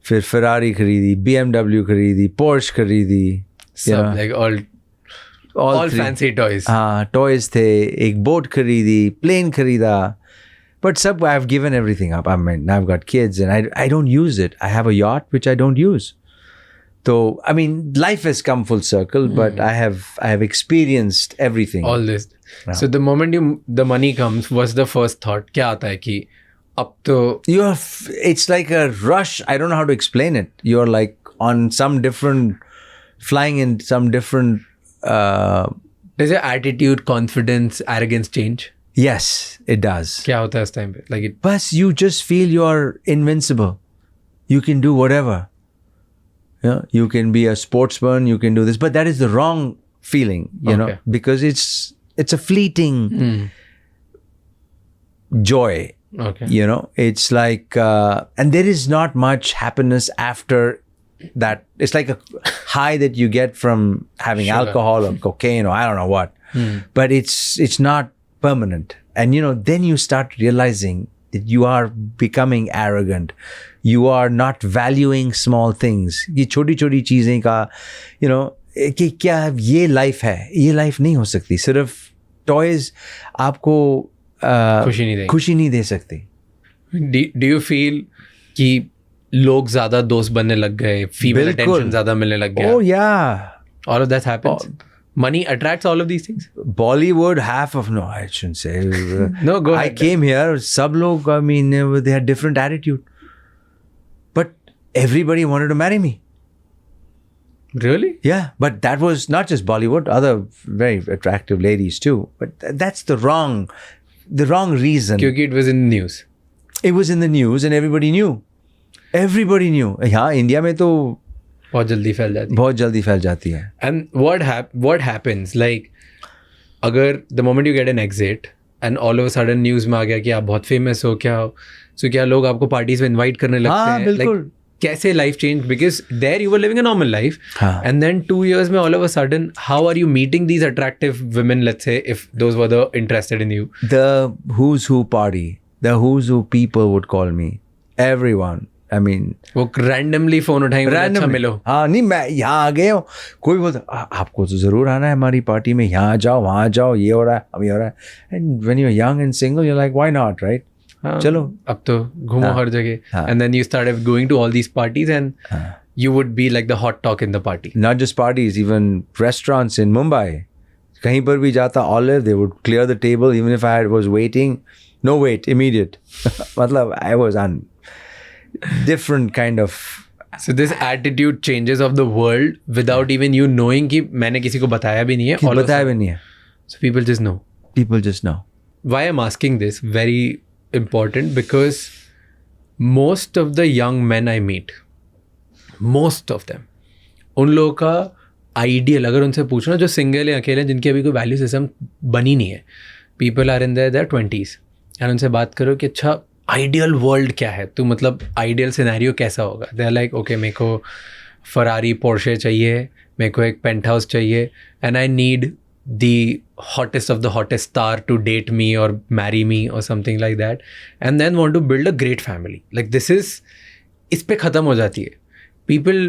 फिर Ferrari खरीदी, BMW खरीदी, Porsche खरीदी. Some like all three. fancy toys. हाँ, toys थे. एक boat खरीदी, plane खरीदा. But सब I've given everything up. I mean, I've got kids and I don't use it. I have a yacht which I don't use. So I mean, life has come full circle, but I have experienced everything. All this. So the moment the money comes, what's the first thought? क्या आता है कि अब तो it's like a rush. I don't know how to explain it. You're like on some different, flying in some different. Does your attitude, confidence, arrogance change? Yes, it does. क्या होता है इस time पे? Like it. But you just feel you're invincible. You can do whatever. Yeah, you can be a sportsman. You can do this, but that is the wrong feeling. You know, because it's a fleeting joy. Okay. You know, it's like, and there is not much happiness after that. It's like a high that you get from having alcohol or cocaine or I don't know what, but it's not permanent. And you know, then you start realizing that you are becoming arrogant. You are not valuing small things. ये छोटी छोटी चीजें का, you know, कि क्या ये life है, ये लाइफ नहीं हो सकती. सिर्फ टॉयज आपको खुशी नहीं दे सकती. Do you feel कि लोग ज्यादा दोस्त बनने लग गए, फीमेल अटेंशन ज्यादा मिलने लग गया? Oh yeah. All of that happens. Money attracts all of these things. Bollywood, half of no, I shouldn't say. No, go ahead. I came here. सब लोग, I mean, they had different attitude, but everybody wanted to marry me. Really? Yeah, but that was not just Bollywood. Other very attractive ladies too. But that's the wrong reason. क्योंकि it was in the news. It was in the news and everybody knew. Everybody knew. यहाँ India में तो बहुत जल्दी फैल जाती है. And what happens? Like अगर the moment you get an exit and all of a sudden news में आ गया कि आप बहुत famous हो, क्या लोग आपको parties में invite करने लगते हैं? बिल्कुल. Like, कैसे life changed? Because there you were living a normal life, and then 2 years में all of a sudden, how are you meeting these attractive women? Let's say if those were the interested in you. The who's who party, the who's who people would call me. Everyone. I mean, वो randomly phone उठाएंगे, अच्छा मिलो. हाँ, नहीं मैं यहाँ आ गया हूँ. कोई बोलता आपको तो जरूर आना है हमारी पार्टी में. यहाँ जाओ, वहाँ जाओ, ये हो रहा है, अब ये हो रहा है. And when you're young and single, you're like, why not, right? चलो अब तो घूमो हर जगह. And then you started going to all these parties and you would be like the hot talk in the party. Not just parties, even restaurants in Mumbai. कहीं पर भी जाता Olive, they would clear the table even if I was waiting. No wait, immediate. मतलब I was on different kind of. So this attitude changes of the world without even you knowing कि मैंने किसी को बताया भी नहीं है. बताया भी नहीं है. So people just know. People just know. Why I'm asking this, very important, because most of the young men I meet, most of them, उन लोगों का आइडियल अगर उनसे पूछना, जो सिंगल या अकेले जिनकी अभी कोई वैल्यू सिस्टम बनी नहीं है, people are in their 20s, and उनसे बात करो कि अच्छा आइडियल वर्ल्ड क्या है, तो मतलब आइडियल सिनेरियो कैसा होगा. दे आर लाइक ओके, मेरे को फरारी पोर्शे चाहिए, मेरे को एक पेंट हाउस चाहिए, and I need the hottest of the hottest star to date me or marry me or something like that, and then want to build a great family. Like this is, इस पे ख़त्म हो जाती है. People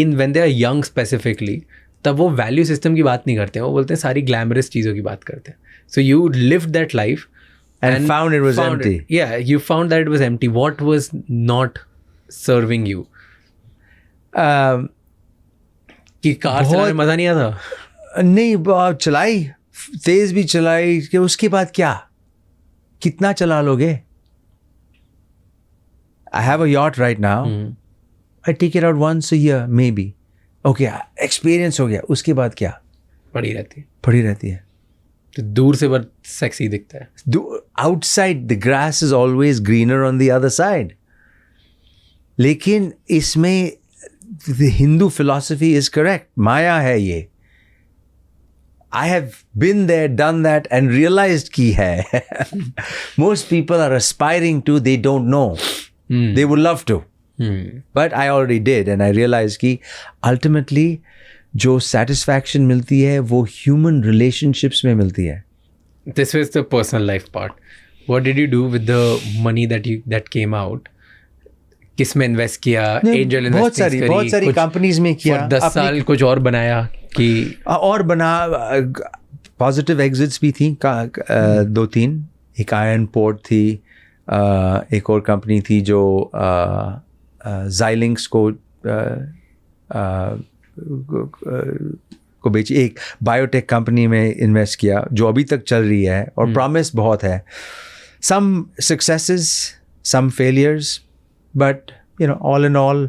in when they are young specifically, तब वो value system की बात नहीं करते हैं, वो बोलते हैं सारी glamorous चीज़ों की बात करते हैं. So you lived that life and found it was empty. Yeah, you found that it was empty. What was not serving you? कि कार चलाने में मजा नहीं आता? नहीं, चलाई, तेज भी चलाई, कि उसके बाद क्या, कितना चला लोगे? I have a yacht right now. I take it out once a year maybe. Okay, experience हो गया, उसके बाद क्या? पड़ी रहती है तो दूर से बहुत सेक्सी दिखता है. Outside the grass is always greener on the other side. लेकिन इसमें the Hindu philosophy is correct. माया है ये. I have been there, done that, and realized कि है. Most people are aspiring to, they don't know. They would love to. But I already did, and I realized कि ultimately जो satisfaction मिलती है वो human relationships में मिलती है. This was the personal life part. What did you do with the money that came out? किस में इन्वेस्ट किया? एंजल इन्वेस्टिंग बहुत सारी कंपनीज में किया. 10 साल कुछ और बनाया कि और बना. पॉजिटिव एग्जिट्स भी थी 2-3. एक आयरन पोर्ट थी, एक और कंपनी थी जो Xilinx को बेची. एक बायोटेक कंपनी में इन्वेस्ट किया जो अभी तक चल रही है और प्रॉमिस बहुत है. Some successes, some failures, but all in all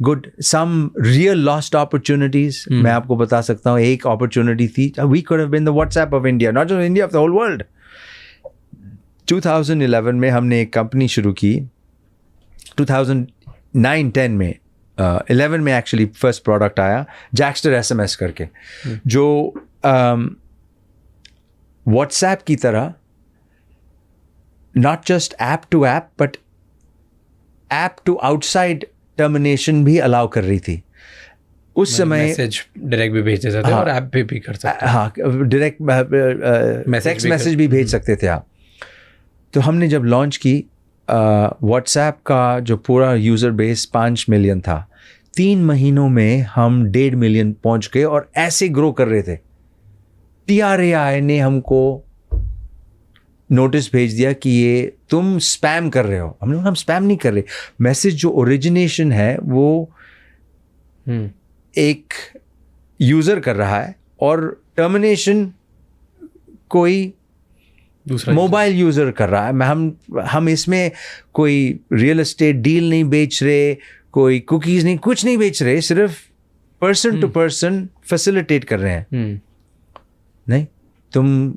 good. Some real lost opportunities. मैं आपको बता सकता हूँ, एक अपॉर्चुनिटी थी. We could have been the WhatsApp of India, not just India, of the whole world. 2011 में हमने एक कंपनी शुरू की. 2009-10 में 11 में एक्चुअली फर्स्ट प्रोडक्ट आया, जैक्स्टर SMS करके, जो व्हाट्सएप की तरह not just app to app but app to outside termination भी अलाउ कर रही थी. उस समय मैसेज डायरेक्ट भी भेज सकते थे और ऐप पे भी कर सकते. हाँ, डायरेक्ट टेक्स्ट मैसेज भी भेज सकते थे आप. तो हमने जब लॉन्च की, व्हाट्सएप का जो पूरा यूज़र बेस 5 मिलियन था, 3 महीनों में हम 1.5 मिलियन पहुंच गए और ऐसे ग्रो कर रहे थे. TRAI ने हमको नोटिस भेज दिया कि ये तुम स्पैम कर रहे हो. हम स्पैम नहीं कर रहे. मैसेज जो ओरिजिनेशन है वो एक यूज़र कर रहा है और टर्मिनेशन कोई दूसरा मोबाइल यूज़र कर रहा है. हम इसमें कोई रियल एस्टेट डील नहीं बेच रहे, कोई कुकीज़ नहीं, कुछ नहीं बेच रहे, सिर्फ पर्सन टू पर्सन फैसिलिटेट कर रहे हैं. नहीं, तुम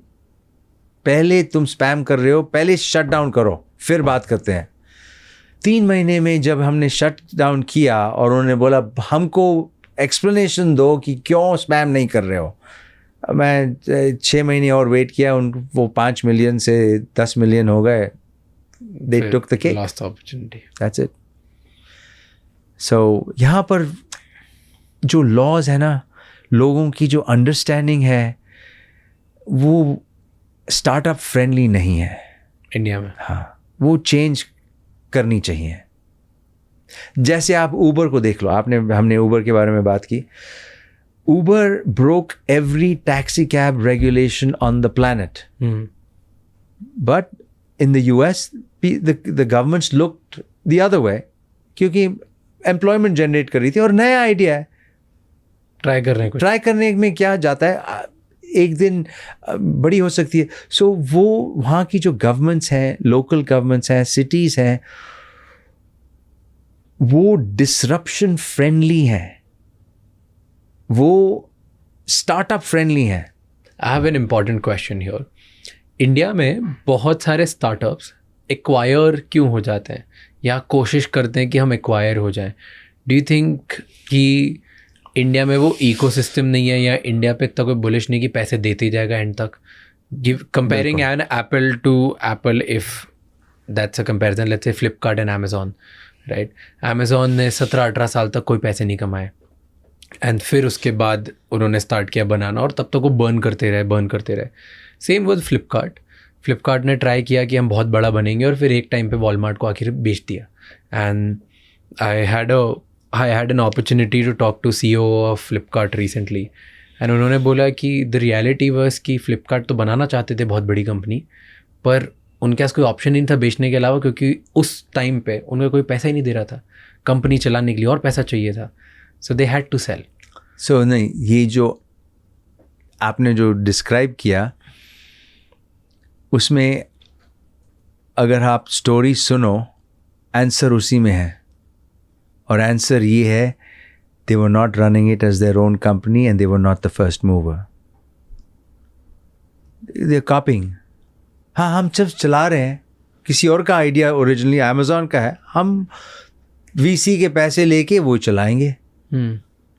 स्पैम कर रहे हो, पहले शट डाउन करो फिर बात करते हैं. 3 महीने में जब हमने शट डाउन किया और उन्होंने बोला हमको एक्सप्लेनेशन दो कि क्यों स्पैम नहीं कर रहे हो, मैं 6 महीने और वेट किया. वो 5 मिलियन से 10 मिलियन हो गए. They took the cake. Lost opportunity. That's it. So यहाँ पर जो लॉज है ना, लोगों की जो अंडरस्टैंडिंग है वो स्टार्टअप फ्रेंडली नहीं है इंडिया में. हाँ, वो चेंज करनी चाहिए. जैसे आप ऊबर को देख लो. हमने ऊबर के बारे में बात की. Uber broke every taxi cab regulation on the planet. But in the US, the governments looked the other way क्योंकि employment generate कर रही थी और नया आइडिया है. ट्राई करने में क्या जाता है, एक दिन बड़ी हो सकती है. सो वो वहाँ की जो गवर्नमेंट्स हैं, लोकल गवर्नमेंट्स हैं, सिटीज़ हैं, वो डिसरप्शन फ्रेंडली हैं, वो स्टार्टअप फ्रेंडली हैं. I have an important question here. India में बहुत सारे स्टार्टअप्स एक्वायर क्यों हो जाते हैं या कोशिश करते हैं कि हम एक्वायर हो जाएं? डू यू थिंक कि इंडिया में वो इकोसिस्टम नहीं है या इंडिया पे इतना कोई बुलिश नहीं कि पैसे देते ही जाएगा एंड तक? Comparing an apple to apple, if that's a comparison, let's say Flipkart and Amazon, right? Amazon ने 17-18 साल तक कोई पैसे नहीं कमाए एंड फिर उसके बाद उन्होंने स्टार्ट किया बनाना और तब तक वो बर्न करते रहे. सेम विद फ्लिपकार्ट ने ट्राई किया कि हम बहुत बड़ा बनेंगे और फिर एक टाइम पे वॉलमार्ट को आखिर बेच दिया. And I had an opportunity to talk to CEO of Flipkart recently and उन्होंने बोला कि द रियलिटी वाज कि फ्लिपकार्ट तो बनाना चाहते थे बहुत बड़ी कंपनी, पर उनके पास कोई ऑप्शन नहीं था बेचने के अलावा, क्योंकि उस टाइम पे उनका कोई पैसा ही नहीं दे रहा था कंपनी चलाने के लिए, और पैसा चाहिए था, सो दे हैड टू सेल. सो नहीं, ये जो आपने जो डिस्क्राइब किया उसमें अगर आप स्टोरी सुनो, आंसर उसी में है, और आंसर ये है, they were not running it as their own company and they were not the first mover. They're copying. हाँ, हम जब चला रहे हैं, किसी और का आइडिया ओरिजिनली अमेजोन का है, हम वीसी के पैसे लेके वो चलाएंगे,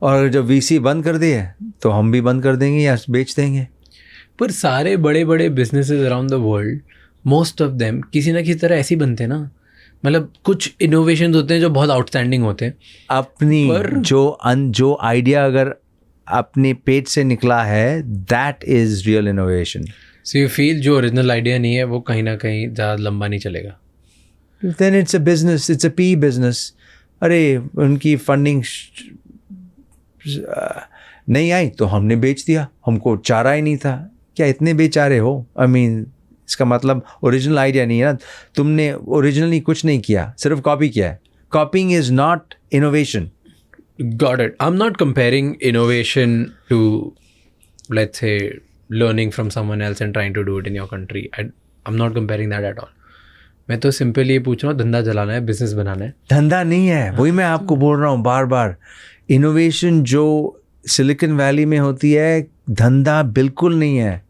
और जब वीसी बंद कर दिए तो हम भी बंद कर देंगे या बेच देंगे. पर सारे बड़े बड़े businesses around the world, most of them किसी ना किसी तरह ऐसे ही बनते हैं ना. मतलब कुछ इनोवेशंस होते हैं जो बहुत आउटस्टैंडिंग होते हैं. अपनी जो आइडिया अगर अपने पेट से निकला है, that is real innovation. So you feel जो ओरिजिनल आइडिया नहीं है वो कहीं ना कहीं ज़्यादा लंबा नहीं चलेगा. Then it's a business, it's a P business. अरे उनकी फंडिंग नहीं आई तो हमने बेच दिया, हमको चारा ही नहीं था. क्या इतने बेचारे हो? आई मीन इसका मतलब ओरिजिनल आइडिया नहीं है ना, तुमने ओरिजिनली कुछ नहीं किया, सिर्फ कॉपी किया है. कॉपिंग is not innovation. Got it. I'm not comparing innovation to, let's say, learning from someone else and trying to do it in your country. I'm not comparing that at all. मैं तो simple ये पूछ रहा हूँ, धंधा चलाना है, business बनाना है. धंधा नहीं है, वही मैं आपको बोल रहा हूँ बार बार. इनोवेशन जो सिलिकॉन वैली में होती है, धंधा बिल्कुल नहीं है.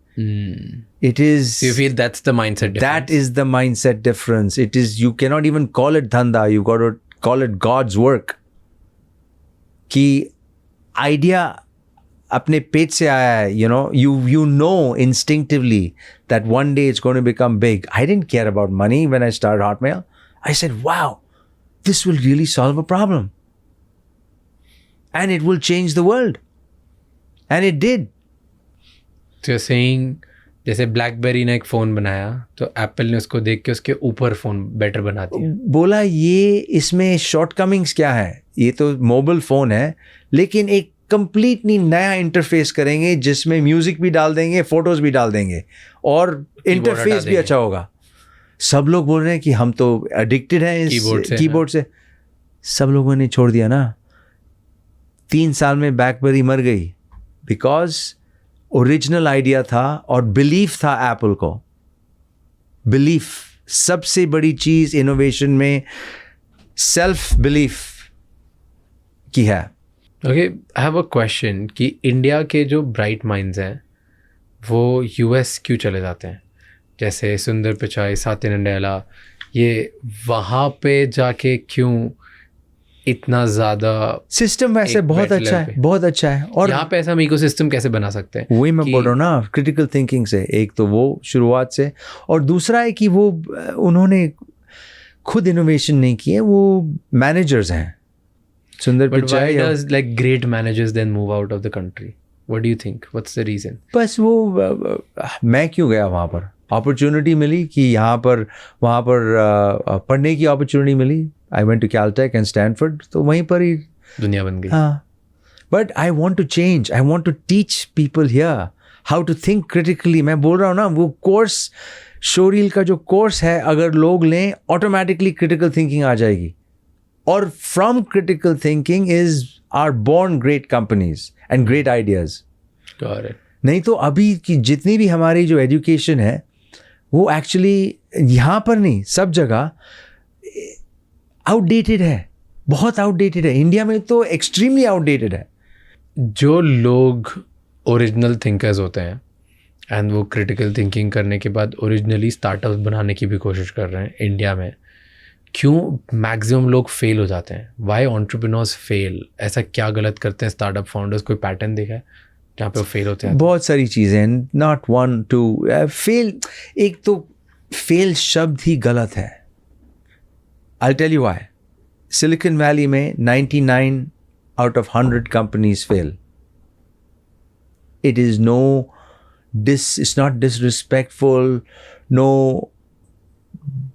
It is. So you feel that's the mindset difference? That is the mindset difference. It is. You cannot even call it dhanda. You got to call it God's work. कि idea अपने पेट से आया है. You know instinctively that one day it's going to become big. I didn't care about money when I started Hotmail. I said, wow, this will really solve a problem, and it will change the world, and it did. So you're saying, जैसे blackberry ने एक phone बनाया तो Apple ने उसको देख के उसके ऊपर फ़ोन बेटर बना दिया. बोला ये इसमें शॉर्टकमिंग्स क्या है, ये तो मोबाइल फ़ोन है, लेकिन एक कंप्लीटली नया इंटरफेस करेंगे जिसमें म्यूज़िक भी डाल देंगे, फ़ोटोज़ भी डाल देंगे, और इंटरफेस भी अच्छा होगा. सब लोग बोल रहे हैं कि हम तो एडिक्टेड हैं इस कीबोर्ड से. सब लोगों ने छोड़ दिया ना. 3 साल में ब्लैकबेरी मर गई, बिकॉज ओरिजिनल आइडिया था और बिलीफ था एप्पल को. बिलीफ सबसे बड़ी चीज इनोवेशन में, सेल्फ बिलीफ की है. Okay, I have a question कि इंडिया के जो ब्राइट माइंड्स हैं वो यूएस क्यों चले जाते हैं? जैसे सुंदर पिचाई, सात्या नडेला, ये वहाँ पे जाके क्यों इतना ज़्यादा? सिस्टम वैसे बहुत अच्छा है, बहुत अच्छा है. और यहाँ पे ऐसा हम इकोसिस्टम कैसे बना सकते हैं? वही मैं बोल रहा हूँ ना, क्रिटिकल थिंकिंग से. एक तो वो शुरुआत से, और दूसरा है कि वो उन्होंने खुद इनोवेशन नहीं किए, वो मैनेजर्स हैं. सुंदर Pichai. But why does like great managers then move out of the country? What do you think? What's the reason? बस वो मैं क्यों गया वहाँ पर? अपॉर्चुनिटी मिली कि यहाँ पर वहाँ पर पढ़ने की अपॉर्चुनिटी मिली. I went to Caltech and Stanford, तो वहीं पर ही दुनिया बन गई. हाँ. But I want to change. I want to teach people here how to think critically. मैं बोल रहा हूँ ना, वो कोर्स, शोरील का जो कोर्स है, अगर लोग लें, ऑटोमेटिकली क्रिटिकल थिंकिंग आ जाएगी. और from critical thinking is are born great companies and great ideas. नहीं तो अभी की जितनी भी हमारी जो एजुकेशन है, वो एक्चुअली यहाँ पर नहीं, सब जगह आउटडेटेड है, बहुत आउटडेटेड है. इंडिया में तो एक्सट्रीमली आउटडेटेड है. जो लोग ओरिजिनल थिंकर्स होते हैं एंड वो क्रिटिकल थिंकिंग करने के बाद ओरिजिनली स्टार्टअप्स बनाने की भी कोशिश कर रहे हैं इंडिया में, क्यों मैक्सिमम लोग फेल हो जाते हैं? Why entrepreneurs fail? ऐसा क्या गलत करते हैं स्टार्टअप फाउंडर्स? कोई पैटर्न देखा है जहाँ पे वो फेल होते हैं? बहुत सारी चीज़ें, नॉट वन टू. फेल, एक तो फेल शब्द ही गलत है. I'll tell you why. Silicon Valley में 99 out of 100 companies fail. It is it's not disrespectful, no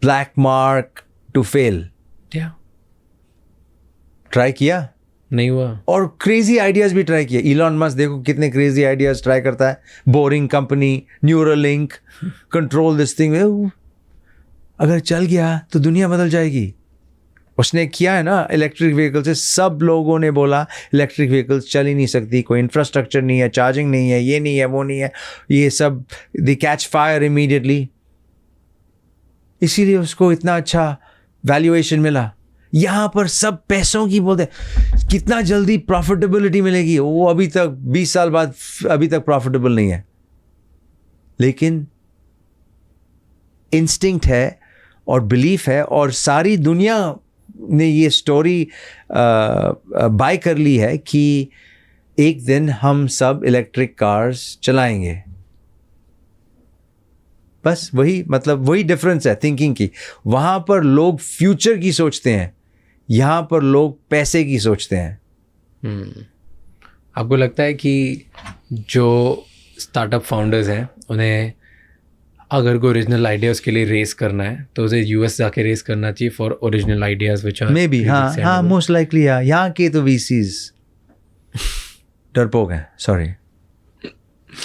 black mark to fail. Yeah. Try किया? नहीं हुआ. और crazy ideas भी try किया. Elon Musk देखो कितने crazy ideas try करता है. Boring company, Neuralink, control this thing. अगर चल गया तो दुनिया बदल जाएगी। उसने किया है ना इलेक्ट्रिक व्हीकल से। सब लोगों ने बोला इलेक्ट्रिक व्हीकल्स चल ही नहीं सकती, कोई इंफ्रास्ट्रक्चर नहीं है, चार्जिंग नहीं है, ये नहीं है, वो नहीं है, ये सब दे कैच फायर इमीडिएटली। इसीलिए उसको इतना अच्छा वैल्यूएशन मिला। यहाँ पर सब पैसों की बोलते, कितना जल्दी प्रॉफिटेबिलिटी मिलेगी, वो अभी तक 20 साल बाद अभी तक प्रॉफिटेबल नहीं है। लेकिन इंस्टिंक्ट है और बिलीफ है, और सारी दुनिया ने ये स्टोरी बाय कर ली है कि एक दिन हम सब इलेक्ट्रिक कार्स चलाएंगे। बस वही, मतलब वही डिफरेंस है थिंकिंग की। वहाँ पर लोग फ्यूचर की सोचते हैं, यहाँ पर लोग पैसे की सोचते हैं। आपको लगता है कि जो स्टार्टअप फाउंडर्स हैं उन्हें अगर कोई ओरिजिनल आइडिया उसके लिए रेस करना है तो उसे यूएस जाके रेस करना चाहिए for original ideas which are maybe? हाँ, मोस्ट लाइकली। यहाँ के तो वीसीज डरपोक हैं।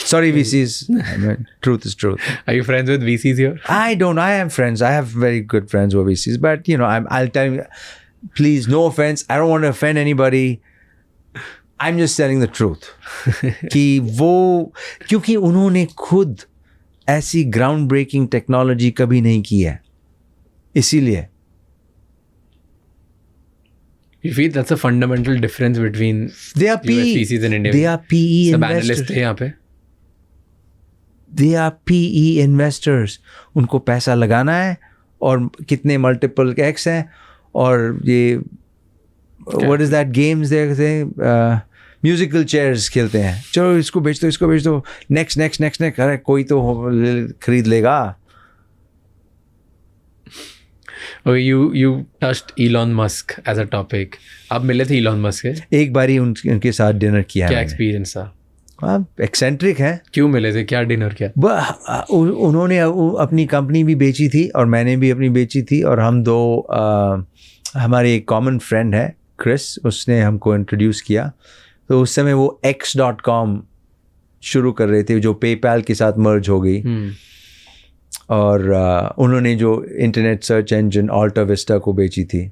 Sorry, VCs. I mean, truth is truth. Are you friends with VCs here? I don't. I am friends. I have very good friends who are VCs. But, you know, I'll tell you, please, no offense. I don't want to offend anybody. I'm just telling the truth. कि वो, क्योंकि उन्होंने खुद ऐसी ground breaking technology कभी नहीं की है, इसीलिए। You feel that's a fundamental difference between They are US VCs and India? They are PE सब investors. analysts थे यहाँ पे। They are PE investors. उनको पैसा लगाना है, और कितने मल्टीपल एक्स हैं, और ये what is that games they say, musical chairs खेलते हैं। चलो इसको बेच दो, इसको बेच दो, नेक्स्ट। अरे कोई तो खरीद लेगा। You touched Elon Musk as a topic. आप मिले थे Elon Musk से? एक बारी उनके साथ डिनर किया। क्या एक्सपीरियंस था? एक्सेंट्रिक है। क्यों मिले थे, क्या डिनर किया? उन्होंने अपनी कंपनी भी बेची थी और मैंने भी अपनी बेची थी, और हम दो हमारे एक कॉमन फ्रेंड है क्रिस, उसने हमको इंट्रोड्यूस किया। तो उस समय वो X.com शुरू कर रहे थे, जो पेपैल के साथ मर्ज हो गई। और उन्होंने जो इंटरनेट सर्च इंजन अल्टा विस्टा को बेची थी।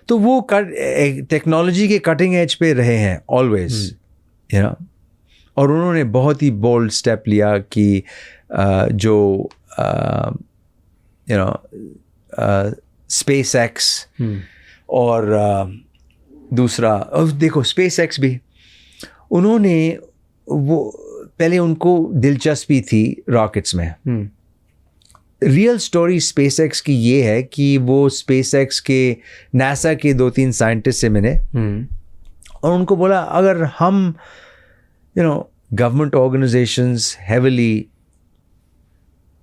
तो वो टेक्नोलॉजी के कटिंग एज पे रहे हैं ऑलवेज, यू नो। और उन्होंने बहुत ही बोल्ड स्टेप लिया कि जो यू नो SpaceX और दूसरा, और देखो SpaceX भी, उन्होंने वो पहले उनको दिलचस्पी थी रॉकेट्स में। रियल स्टोरी SpaceX की ये है कि वो SpaceX के नासा के 2-3 साइंटिस्ट से मिले, और उनको बोला अगर हम you know government organisations heavily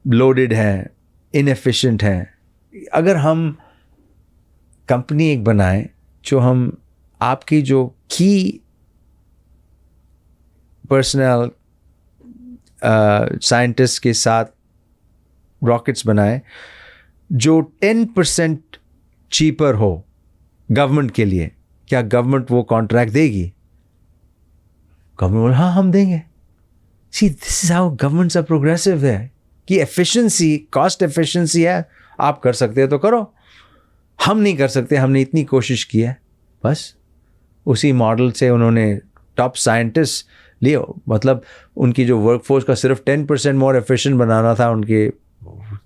loaded हैं, इनएफिशिएंट हैं, अगर हम कंपनी एक बनाएं जो हम आपकी जो की पर्सनल साइंटिस्ट के साथ रॉकेट्स बनाए जो 10% चीपर हो गवर्नमेंट के लिए, क्या गवर्नमेंट वो कॉन्ट्रैक्ट देगी? गवर्नमेंट हाँ हम देंगे। See this is how governments are progressive है कि एफिशिएंसी, कॉस्ट एफिशिएंसी है, आप कर सकते हो तो करो, हम नहीं कर सकते, हमने इतनी कोशिश की है। बस उसी मॉडल से उन्होंने टॉप साइंटिस्ट लिए, मतलब उनकी जो वर्कफोर्स का सिर्फ 10% मोर एफिशिएंट बनाना था उनके,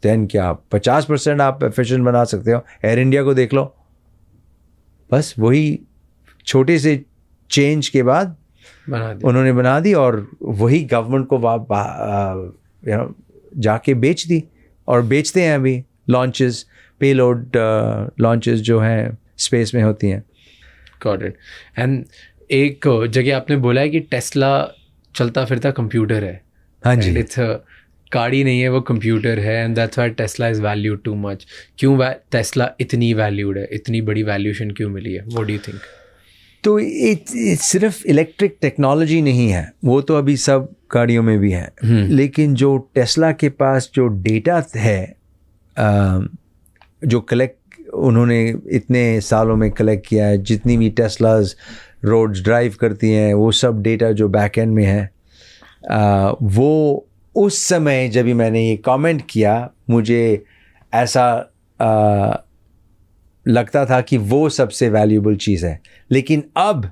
10 क्या 50% आप एफिशिएंट बना सकते हो। एयर इंडिया को देख लो, बस वही छोटे से चेंज के बाद उन्होंने बना दी, और वही गवर्नमेंट को जाके बेच दी, और बेचते हैं अभी लॉन्चेस, पेलोड लॉन्चेस जो हैं स्पेस में होती हैं। Got it. एंड एक जगह आपने बोला है कि टेस्ला चलता फिरता कंप्यूटर है। हाँ जी, इट्स गाड़ी नहीं है, वो कंप्यूटर है, and that's why Tesla is valued too much. क्यों टेस्ला इतनी वैल्यूड है, इतनी बड़ी वैल्यूएशन क्यों मिली है? What do you think? तो सिर्फ इलेक्ट्रिक टेक्नोलॉजी नहीं है, वो तो अभी सब गाड़ियों में भी है, लेकिन जो टेस्ला के पास जो डेटा है, जो कलेक्ट उन्होंने इतने सालों में कलेक्ट किया है, जितनी भी टेस्लाज रोड्स ड्राइव करती हैं, वो सब डेटा जो बैक एंड में है, वो उस समय जब भी मैंने ये कमेंट किया, मुझे ऐसा लगता था कि वो सबसे वैल्यूएबल चीज़ है, लेकिन अब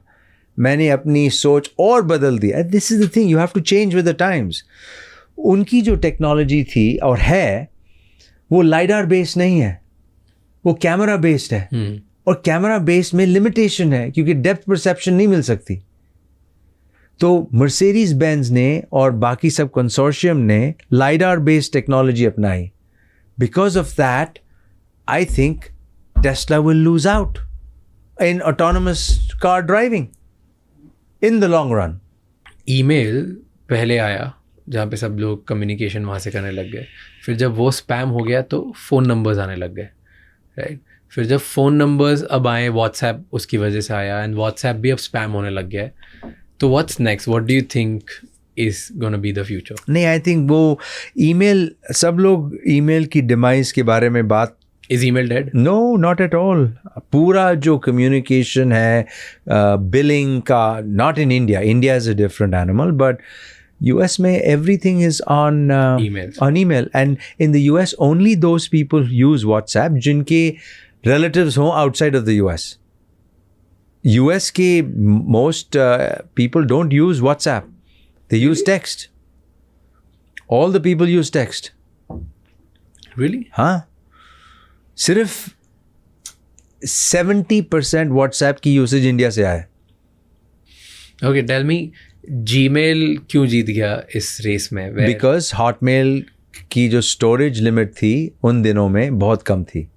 मैंने अपनी सोच और बदल दी. This is the thing, you have to change with the times. उनकी जो टेक्नोलॉजी थी और है वो लाइडार बेस्ड नहीं है, वो कैमरा बेस्ड है. और कैमरा बेस्ड में लिमिटेशन है क्योंकि डेप्थ परसेप्शन नहीं मिल सकती. तो मर्सिडीज बेंज ने और बाकी सब कंसोर्शियम ने लाइडार बेस्ड टेक्नोलॉजी अपनाई. Because of that I think Tesla will lose out in autonomous car driving in the long run. Email पहले आया जहाँ पे सब लोग कम्युनिकेशन वहाँ से करने लग गए. फिर जब वो स्पैम हो गया तो फ़ोन नंबर्स आने लग गए, राइट. फिर जब फ़ोन नंबर्स अब आए, व्हाट्सएप उसकी वजह से आया, एंड व्हाट्सएप भी अब स्पैम होने लग गया है. तो what's next, what do you think is gonna be the future? नहीं, आई थिंक वो ईमेल, सब लोग ईमेल की डिमाइस के बारे में बात. Is email dead? No, not at all. पूरा जो कम्युनिकेशन है, बिलिंग का, not in India. India is a different animal, but US में everything is on email, and in the US only those people use WhatsApp जिनके relatives हों outside of the US. US के most people don't use WhatsApp, they use text. All the people use text. Really? हाँ, सिर्फ 70% WhatsApp की usage India से आया. Okay, tell me, Gmail क्यों जीत गया इस रेस में? बिकॉज हॉटमेल की जो स्टोरेज लिमिट थी उन दिनों में बहुत कम थी,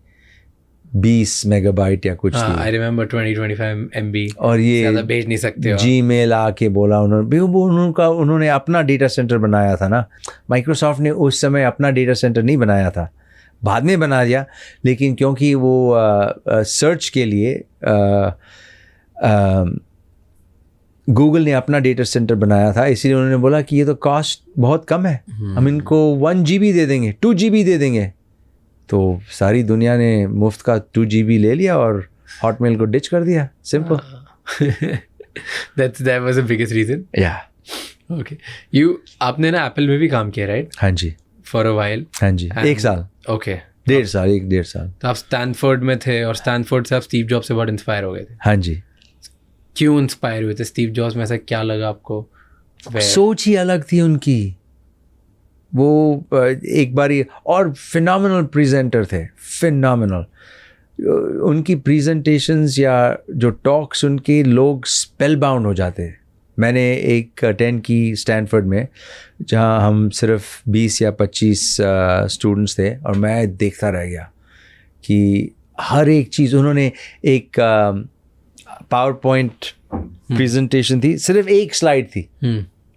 20 मेगाबाइट या कुछ थी. I remember 20-25 MB. और ये ज़्यादा भेज नहीं सकते हो. जीमेल आके बोला उन्होंने अपना डेटा सेंटर बनाया था ना. माइक्रोसॉफ्ट ने उस समय अपना डेटा सेंटर नहीं बनाया था, बाद में बना दिया. लेकिन क्योंकि वो सर्च के लिए गूगल ने अपना डेटा सेंटर बनाया था, इसीलिए उन्होंने बोला कि ये तो कॉस्ट बहुत कम है, हम इनको 1 GB दे देंगे, 2 GB दे देंगे. तो सारी दुनिया ने मुफ्त का 2 GB ले लिया और हॉटमेल को डिच कर दिया. Simple. that was the biggest reason. Yeah. Okay. आपने ना एप्पल में भी काम किया, राइट? हाँ जी. For a while. हाँ जी. 1 साल. Okay. 1.5 साल. तो आप स्टैनफोर्ड में थे और स्टैनफोर्ड से आप स्टीव जॉब से बहुत इंस्पायर हो गए थे. हाँ जी. क्यों इंस्पायर हुए थे स्टीव जॉब्स में? ऐसा क्या लगा आपको? सोच ही अलग थी उनकी. वो एक बारी, और फिनोमिनल प्रेजेंटर थे, फिनोमिनल. उनकी प्रेजेंटेशंस या जो टॉक्स, उनके लोग स्पेल बाउंड हो जाते. मैंने एक अटेंड की स्टैनफोर्ड में जहाँ हम सिर्फ 20 या 25 स्टूडेंट्स थे, और मैं देखता रह गया कि हर एक चीज़ उन्होंने एक पावर पॉइंट प्रेजेंटेशन थी, सिर्फ एक स्लाइड थी.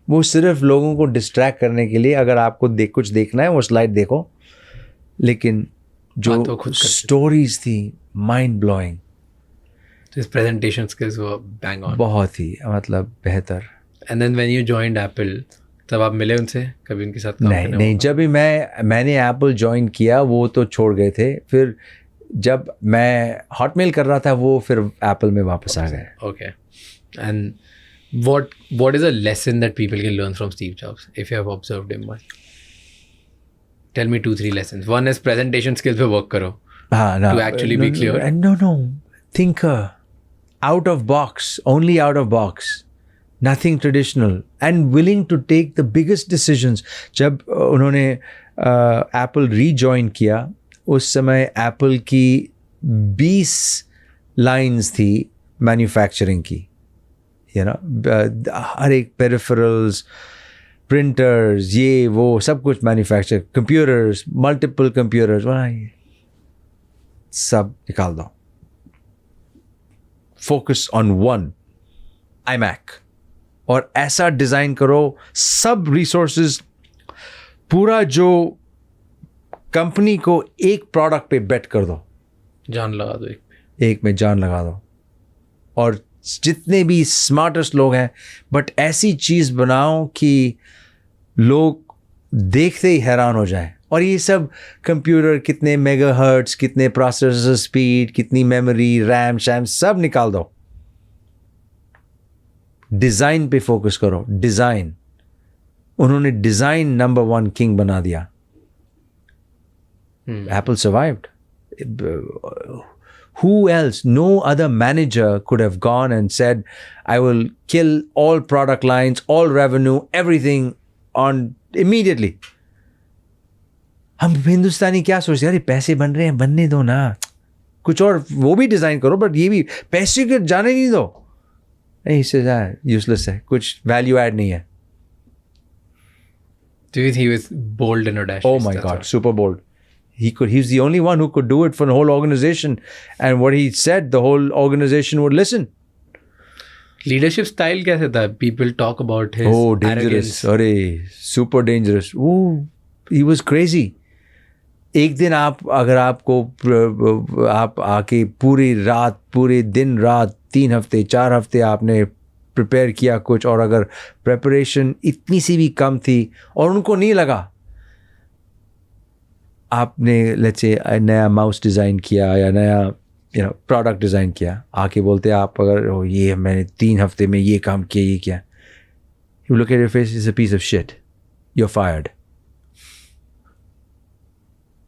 वो सिर्फ लोगों को डिस्ट्रैक्ट करने के लिए, अगर आपको कुछ देखना है वो स्लाइड देखो, लेकिन जो स्टोरीज थी mind blowing. His presentation skills were bang on. बहुत ही, मतलब बेहतर. And then when you joined Apple, तब आप मिले उनसे कभी? उनके साथ काम करने? नहीं, जब भी मैंने एप्पल ज्वाइन किया वो तो छोड़ गए थे. फिर जब मैं हॉटमेल कर रहा था वो फिर एप्पल में वापस आ गए. Okay. And what is a lesson that people can learn from Steve Jobs if you have observed him much? Tell me 2-3 lessons. One is presentation skills पे work करो. हाँ, no, to actually be clear. No. Thinker. Out of box. Only out of box. Nothing traditional. And willing to take the biggest decisions. जब उन्होंने Apple rejoin किया, उस समय Apple की 20 lines थी मैन्युफैक्चरिंग की. हर एक पेरिफेरल्स, प्रिंटर्स, ये वो सब कुछ मैन्युफैक्चर, कंप्यूटर्स, मल्टीपल कंप्यूटर्स, सब निकाल दो. फोकस ऑन वन iMac, और ऐसा डिज़ाइन करो, सब रिसोर्सेज, पूरा जो कंपनी को एक प्रोडक्ट पे बेट कर दो, जान लगा दो, एक में जान लगा दो. और जितने भी स्मार्टेस्ट लोग हैं, बट ऐसी चीज़ बनाओ कि लोग देखते ही हैरान हो जाएं. और ये सब कंप्यूटर कितने मेगाहर्ट्ज, कितने प्रोसेसर स्पीड, कितनी मेमोरी, रैम शैम, सब निकाल दो. डिज़ाइन पे फोकस करो. डिज़ाइन, उन्होंने डिज़ाइन नंबर 1 किंग बना दिया. Apple survived. who else, no other manager could have gone and said, I will kill all product lines, all revenue, everything on immediately. हम हिंदुस्तानी क्या सोचते हैं, अरे पैसे बन रहे हैं, बनने दो ना, कुछ और वो भी डिज़ाइन करो, बट ये भी पैसे के जाने नहीं दो. नहीं, इससे यूजलेस है, कुछ वैल्यू ऐड नहीं है. Do you think he was bold and audacious? Oh my God, super bold. He's the only one who could do it for the whole organization. And what he said, the whole organization would listen. Leadership style कैसे था? People talk about his dangerous. arrogance. अरे, super dangerous. He was crazy. एक दिन अगर आप आके पूरी रात, पूरे दिन रात, 3 हफ्ते 4 हफ्ते आपने प्रिपेयर किया कुछ, और अगर प्रेपरेशन इतनी सी भी कम थी और उनको नहीं लगा, आपने लेट्स से नया माउस डिज़ाइन किया या नया प्रोडक्ट डिज़ाइन किया, आके बोलते आप अगर ये मैंने 3 हफ्ते में ये काम किया, ये किया, you look at your face, it's a piece of shit, you're fired.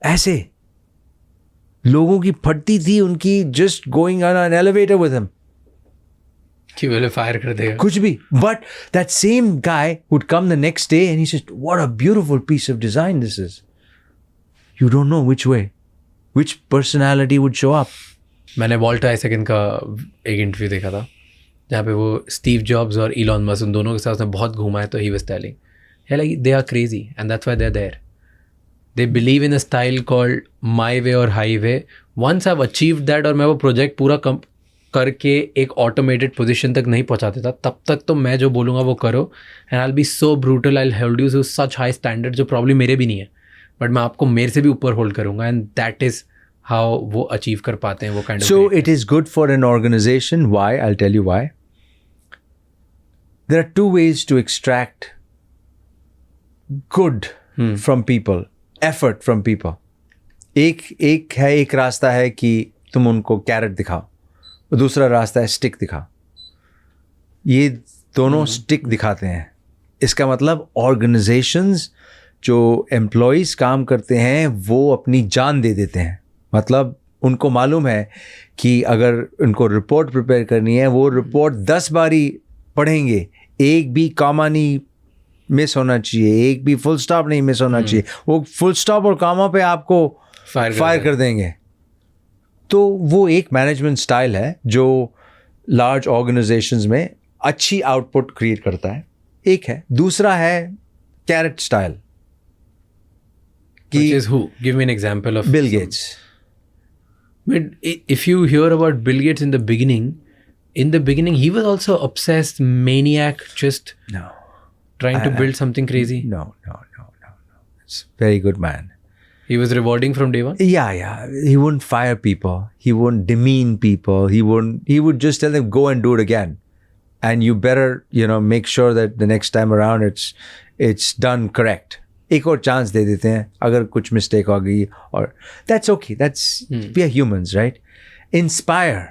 ऐसे लोगों की फटती थी उनकी, just going on an elevator with him. कि बोले फायर कर देगा कुछ भी. But that same guy would come the next day and he says, what a beautiful piece of design this is. You don't know which way, which personality would show up. मैंने Walter Isaac का एक interview देखा था जहाँ पे वो Steve Jobs और Elon Musk उन दोनों के साथ उसने बहुत घूमा है. तो he was telling, like they are crazy and that's why they are there. They believe in a style called my way और highway. Once I have achieved that, और मैं वो प्रोजेक्ट पूरा करके एक ऑटोमेटेड पोजीशन तक नहीं पहुंचाते था, तब तक तो मैं जो बोलूँगा वो करो. And I will be so brutal, I will hold you to such high standard जो प्रॉब्लम मेरे भी नहीं है, बट मैं आपको मेरे से भी ऊपर होल्ड करूँगा. एंड दैट इज़ हाउ वो अचीव कर पाते हैं वो kind of. So it is good for an organization. Why? I'll tell you why. There are 2 ways to extract good from people, effort from people. एक रास्ता है कि तुम उनको कैरेट दिखाओ, दूसरा रास्ता है स्टिक दिखाओ. ये दोनों स्टिक दिखाते हैं. इसका मतलब ऑर्गेनाइजेशंस जो एम्प्लॉयज़ काम करते हैं वो अपनी जान दे देते हैं. मतलब उनको मालूम है कि अगर उनको रिपोर्ट प्रिपेयर करनी है, वो रिपोर्ट 10 बारी पढ़ेंगे, एक भी कॉमा नहीं मिस होना चाहिए, एक भी फुल स्टॉप नहीं मिस होना चाहिए. वो फुल स्टॉप और कॉमा पे आपको फायर कर देंगे. तो वो एक मैनेजमेंट स्टाइल है जो लार्ज ऑर्गेनाइजेशंस में अच्छी आउटपुट क्रिएट करता है. एक है. दूसरा है carrot style. Which is who? Give me an example of Bill Gates. But if you hear about Bill Gates in the beginning he was also obsessed maniac, just trying to build something crazy. No. It's a very good man. He was rewarding from day one. Yeah. He wouldn't fire people. He wouldn't demean people. He would just tell them, go and do it again. And you better, make sure that the next time around it's done correct. एक और chance दे देते हैं अगर कुछ mistake हो गई, और that's okay. We are humans, right? Inspire.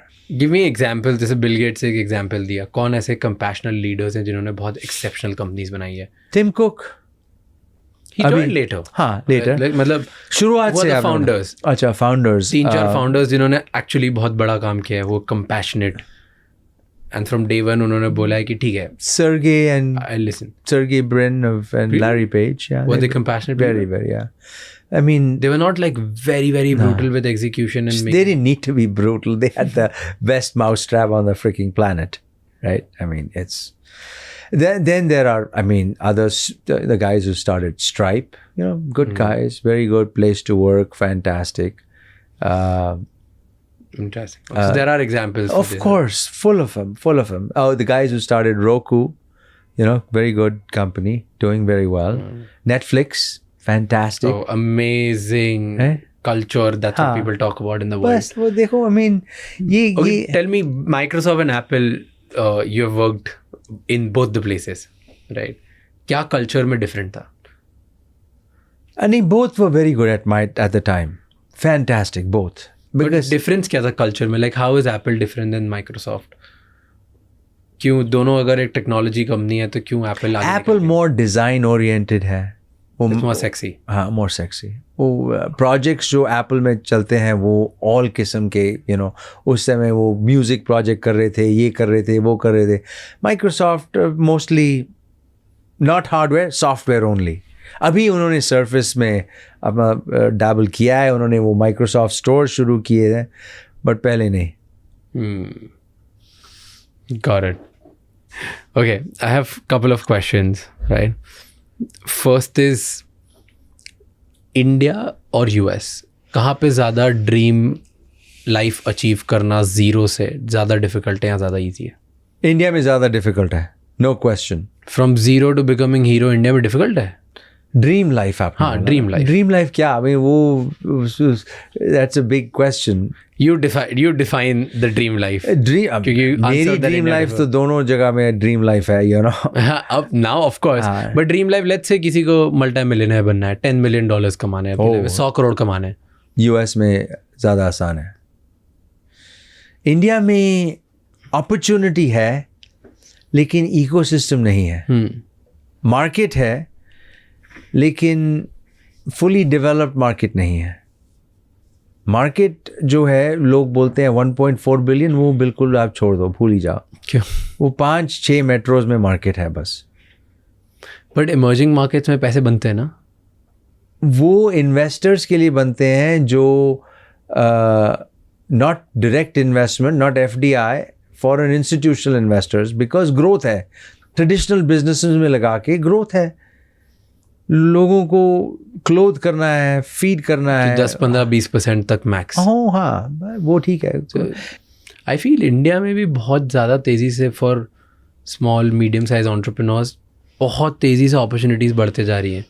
Give me example. जैसे बिल गेट्स से एक एग्जाम्पल दिया, कौन ऐसे कंपैशनल लीडर्स हैं जिन्होंने बहुत एक्सेप्शनल कंपनीज बनाई है? Tim Cook. He joined later. हाँ, later. मतलब शुरुआत से फाउंडर्स. अच्छा, फाउंडर्स 3-4 फाउंडर्स जिन्होंने एक्चुअली बहुत बड़ा काम किया है, वो compassionate, and from day one उन्होंने बोला है कि ठीक है. Sergey Brin and Larry Page. Yeah, were they compassionate? Very, very. Yeah. I mean, they were not like very, very brutal with execution and they didn't need to be brutal. They had the best mousetrap on the freaking planet, right? I mean, it's then there are, others, the guys who started Stripe, good guys, very good place to work, fantastic. Interesting. So there are examples. Of course, full of them. Oh, the guys who started Roku, very good company, doing very well. Netflix, fantastic. Oh, amazing culture. That's what people talk about in the world. Bas, वो देखो, tell me, Microsoft and Apple, you have worked in both the places, right? क्या culture में different था? I mean, both were very good at the time. Fantastic, both. Because difference क्या था culture में? Like, how is Apple different than Microsoft? क्यों दोनों अगर एक टेक्नोलॉजी कंपनी है तो क्यों Apple आगे? Apple more design oriented है. It's more sexy. हाँ, मोर सेक्सी। वो प्रोजेक्ट्स जो एप्पल में चलते हैं वो ऑल किस्म के, उस समय वो म्यूज़िक प्रोजेक्ट कर रहे थे, ये कर रहे थे, वो कर रहे थे। Microsoft mostly not hardware, software only. अभी उन्होंने सर्फेस में अपना डैबल किया है, उन्होंने वो माइक्रोसॉफ्ट स्टोर शुरू किए हैं, बट पहले नहीं। Got it. Okay, I have a couple of questions, right? First is India और US, कहाँ पे ज़्यादा ड्रीम लाइफ अचीव करना ज़ीरो से ज़्यादा डिफिकल्ट है या ज़्यादा ईजी है? इंडिया में ज़्यादा डिफिकल्ट है, no question. From zero to becoming hero India में डिफिकल्ट है? ड्रीम लाइफ आप? हाँ, ड्रीम लाइफ। ड्रीम लाइफ क्या? I mean, वो that's a big question. You define the dream life. Dream, क्योंकि मेरी answer that dream India life differ. तो दोनों जगह में ड्रीम लाइफ है, अब नाउ ऑफ कोर्स, हाँ। But dream life, let's say किसी को मल्टी मिलियनर बनना है, $10 million कमाने हैं, Oh. 100 करोड़ कमाने हैं। यूएस में ज़्यादा आसान है। इंडिया में अपॉर्चुनिटी है लेकिन इकोसिस्टम नहीं है। मार्केट है लेकिन फुली डेवलप्ड मार्केट नहीं है। मार्केट जो है, लोग बोलते हैं 1.4 बिलियन, वो बिल्कुल आप छोड़ दो, भूल ही जाओ। क्यों? वो 5-6 मेट्रोज में मार्केट है बस। बट इमर्जिंग मार्केट्स में पैसे बनते हैं ना? वो इन्वेस्टर्स के लिए बनते हैं जो not direct investment, not FDI, foreign institutional investors, because growth है। ट्रेडिशनल बिजनेसेस में लगा के ग्रोथ है, लोगों को क्लोथ करना है, फीड करना है, 10-15-20% तक मैक्स। हाँ, वो ठीक है। आई फील इंडिया में भी बहुत ज़्यादा तेज़ी से for small medium size entrepreneurs बहुत तेज़ी से अपॉर्चुनिटीज़ बढ़ते जा रही हैं,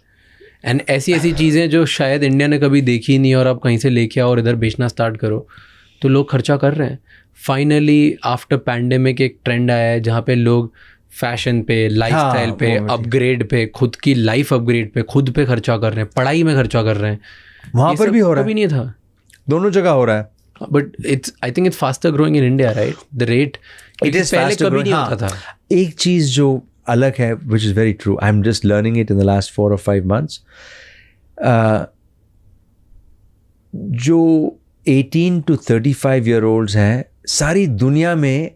एंड ऐसी चीज़ें जो शायद इंडिया ने कभी देखी नहीं, और आप कहीं से लेके आओ और इधर बेचना स्टार्ट करो तो लोग खर्चा कर रहे हैं। फाइनली आफ्टर पैंडेमिक एक ट्रेंड आया है जहाँ पे लोग फैशन पे, लाइफस्टाइल पे, अपग्रेड पे, खुद की लाइफ अपग्रेड पे, खुद पे खर्चा कर रहे हैं, पढ़ाई में खर्चा कर रहे हैं। वहाँ पर भी हो रहा है, कभी नहीं था, दोनों जगह हो रहा है। But I think it's faster growing in India, right? The rate it is पहले कभी नहीं होता था। एक चीज़ जो अलग है, विच is very true, I am just learning it in the last 4 or 5 months, जो 18 to 35 year olds हैं, सारी दुनिया में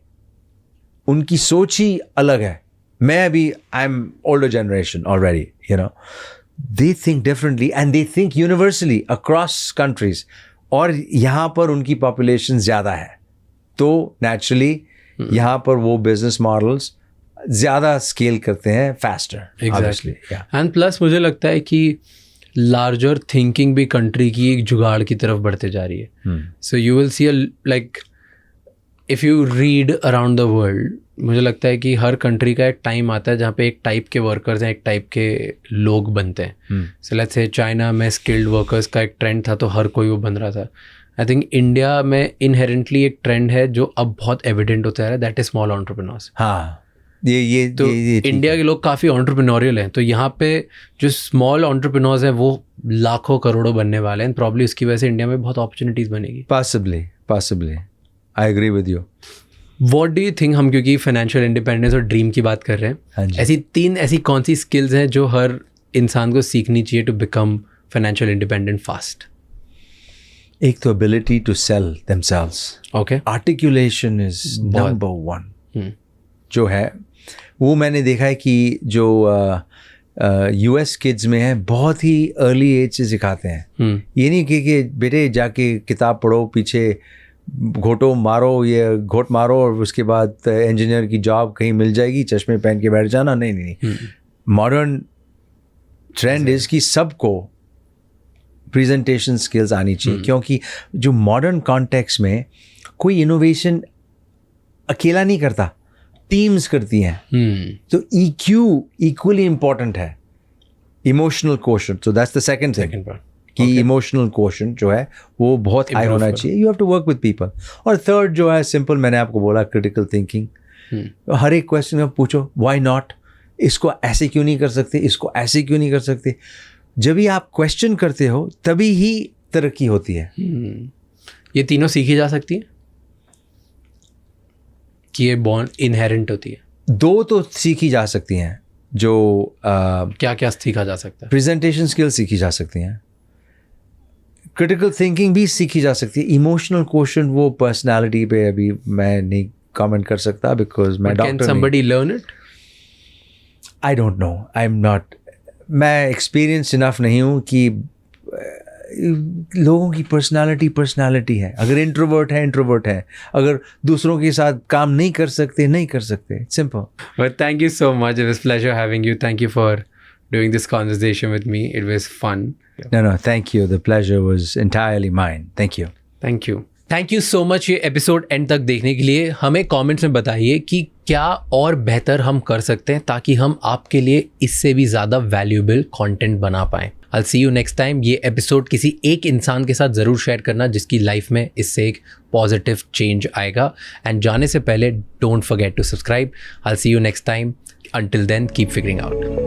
उनकी सोच ही अलग है। मैं अभी, I am older generation already, they think differently and they think universally across countries, और यहाँ पर उनकी पॉपुलेशन ज़्यादा है तो नेचुरली यहाँ पर वो बिजनेस मॉडल्स ज़्यादा स्केल करते हैं, फास्टर। एग्जैक्टली। एंड प्लस मुझे लगता है कि लार्जर थिंकिंग भी कंट्री की एक जुगाड़ की तरफ बढ़ते जा रही है। So you will see like if you read around the world, मुझे लगता है कि हर कंट्री का एक टाइम आता है जहाँ पे एक टाइप के वर्कर्स हैं, एक टाइप के लोग बनते हैं। सो लेट्स से चाइना में स्किल्ड वर्कर्स का एक ट्रेंड था तो हर कोई वो बन रहा था। आई थिंक इंडिया में इनहेरेंटली एक ट्रेंड है जो अब बहुत एविडेंट होता है, दैट इज स्मॉल एंटरप्रेन्योर्स। हाँ, ये इंडिया के लोग काफ़ी एंटरप्रेन्योरियल हैं, तो यहाँ पे जो स्मॉल एंटरप्रेन्योर्स हैं वो लाखों करोड़ों बनने वाले हैं, प्रॉब्ली उसकी वजह से इंडिया में बहुत अपॉर्चुनिटीज़ बनेगी। Possibly I agree with you. What do you think, हम क्योंकि फाइनेंशियल इंडिपेंडेंस और ड्रीम की बात कर रहे हैं, ऐसी कौन सी स्किल्स हैं जो हर इंसान को सीखनी चाहिए to become financial independent fast? एक तो ability to sell themselves, okay, articulation is number 1 जो है। वो मैंने देखा है कि जो US किड्स में है, बहुत ही अर्ली एज से सिखाते हैं। ये नहीं कि बेटे जाके किताब पढ़ो, पीछे घोटो मारो, ये घोट मारो और उसके बाद इंजीनियर की जॉब कहीं मिल जाएगी, चश्मे पहन के बैठ जाना। नहीं। मॉडर्न ट्रेंड इज़ कि सबको प्रेजेंटेशन स्किल्स आनी चाहिए, क्योंकि जो मॉडर्न कॉन्टेक्स्ट में कोई इनोवेशन अकेला नहीं करता, टीम्स करती हैं। तो EQ इक्वली इम्पॉर्टेंट है। Emotional quotient, so that's the second thing कि इमोशनल क्वोशंट जो है वो बहुत हाई होना चाहिए। You have to work with people. और थर्ड जो है सिंपल, मैंने आपको बोला, क्रिटिकल थिंकिंग। हर एक क्वेश्चन में पूछो व्हाई नॉट, इसको ऐसे क्यों नहीं कर सकते, इसको ऐसे क्यों नहीं कर सकते। जब भी आप क्वेश्चन करते हो तभी ही तरक्की होती है। ये तीनों सीखी जा सकती है कि ये बॉर्न इनहेरेंट होती है? 2 तो सीखी जा सकती हैं, जो क्या क्या सीखा जा सकता है? प्रेजेंटेशन स्किल्स सीखी जा सकती हैं, क्रिटिकल थिंकिंग भी सीखी जा सकती है, इमोशनल क्वेश्चन वो पर्सनालिटी पे अभी मैं नहीं कमेंट कर सकता बिकॉज मैं can somebody learn it? I don't know, I am not, मैं एक्सपीरियंस इनफ नहीं हूँ कि लोगों की पर्सनालिटी है, अगर इंट्रोवर्ट है, अगर दूसरों के साथ काम नहीं कर सकते, simple. But thank you so much. It was pleasure having you. Thank you for doing this conversation with me. It was fun. No, thank you. The pleasure was entirely mine. Thank you. Thank you. Thank you so much ये episode and तक देखने के लिए. हमें comments में बताइए कि क्या और बेहतर हम कर सकते हैं ताकि हम आपके लिए इससे भी ज़्यादा वैल्यूएबल कंटेंट बना पाएँ. I'll see you next time. ये एपिसोड किसी एक इंसान के साथ ज़रूर शेयर करना जिसकी लाइफ में इससे एक पॉजिटिव चेंज आएगा. एंड जाने से पहले don't forget to subscribe. I'll see you next time. Until then, keep figuring out.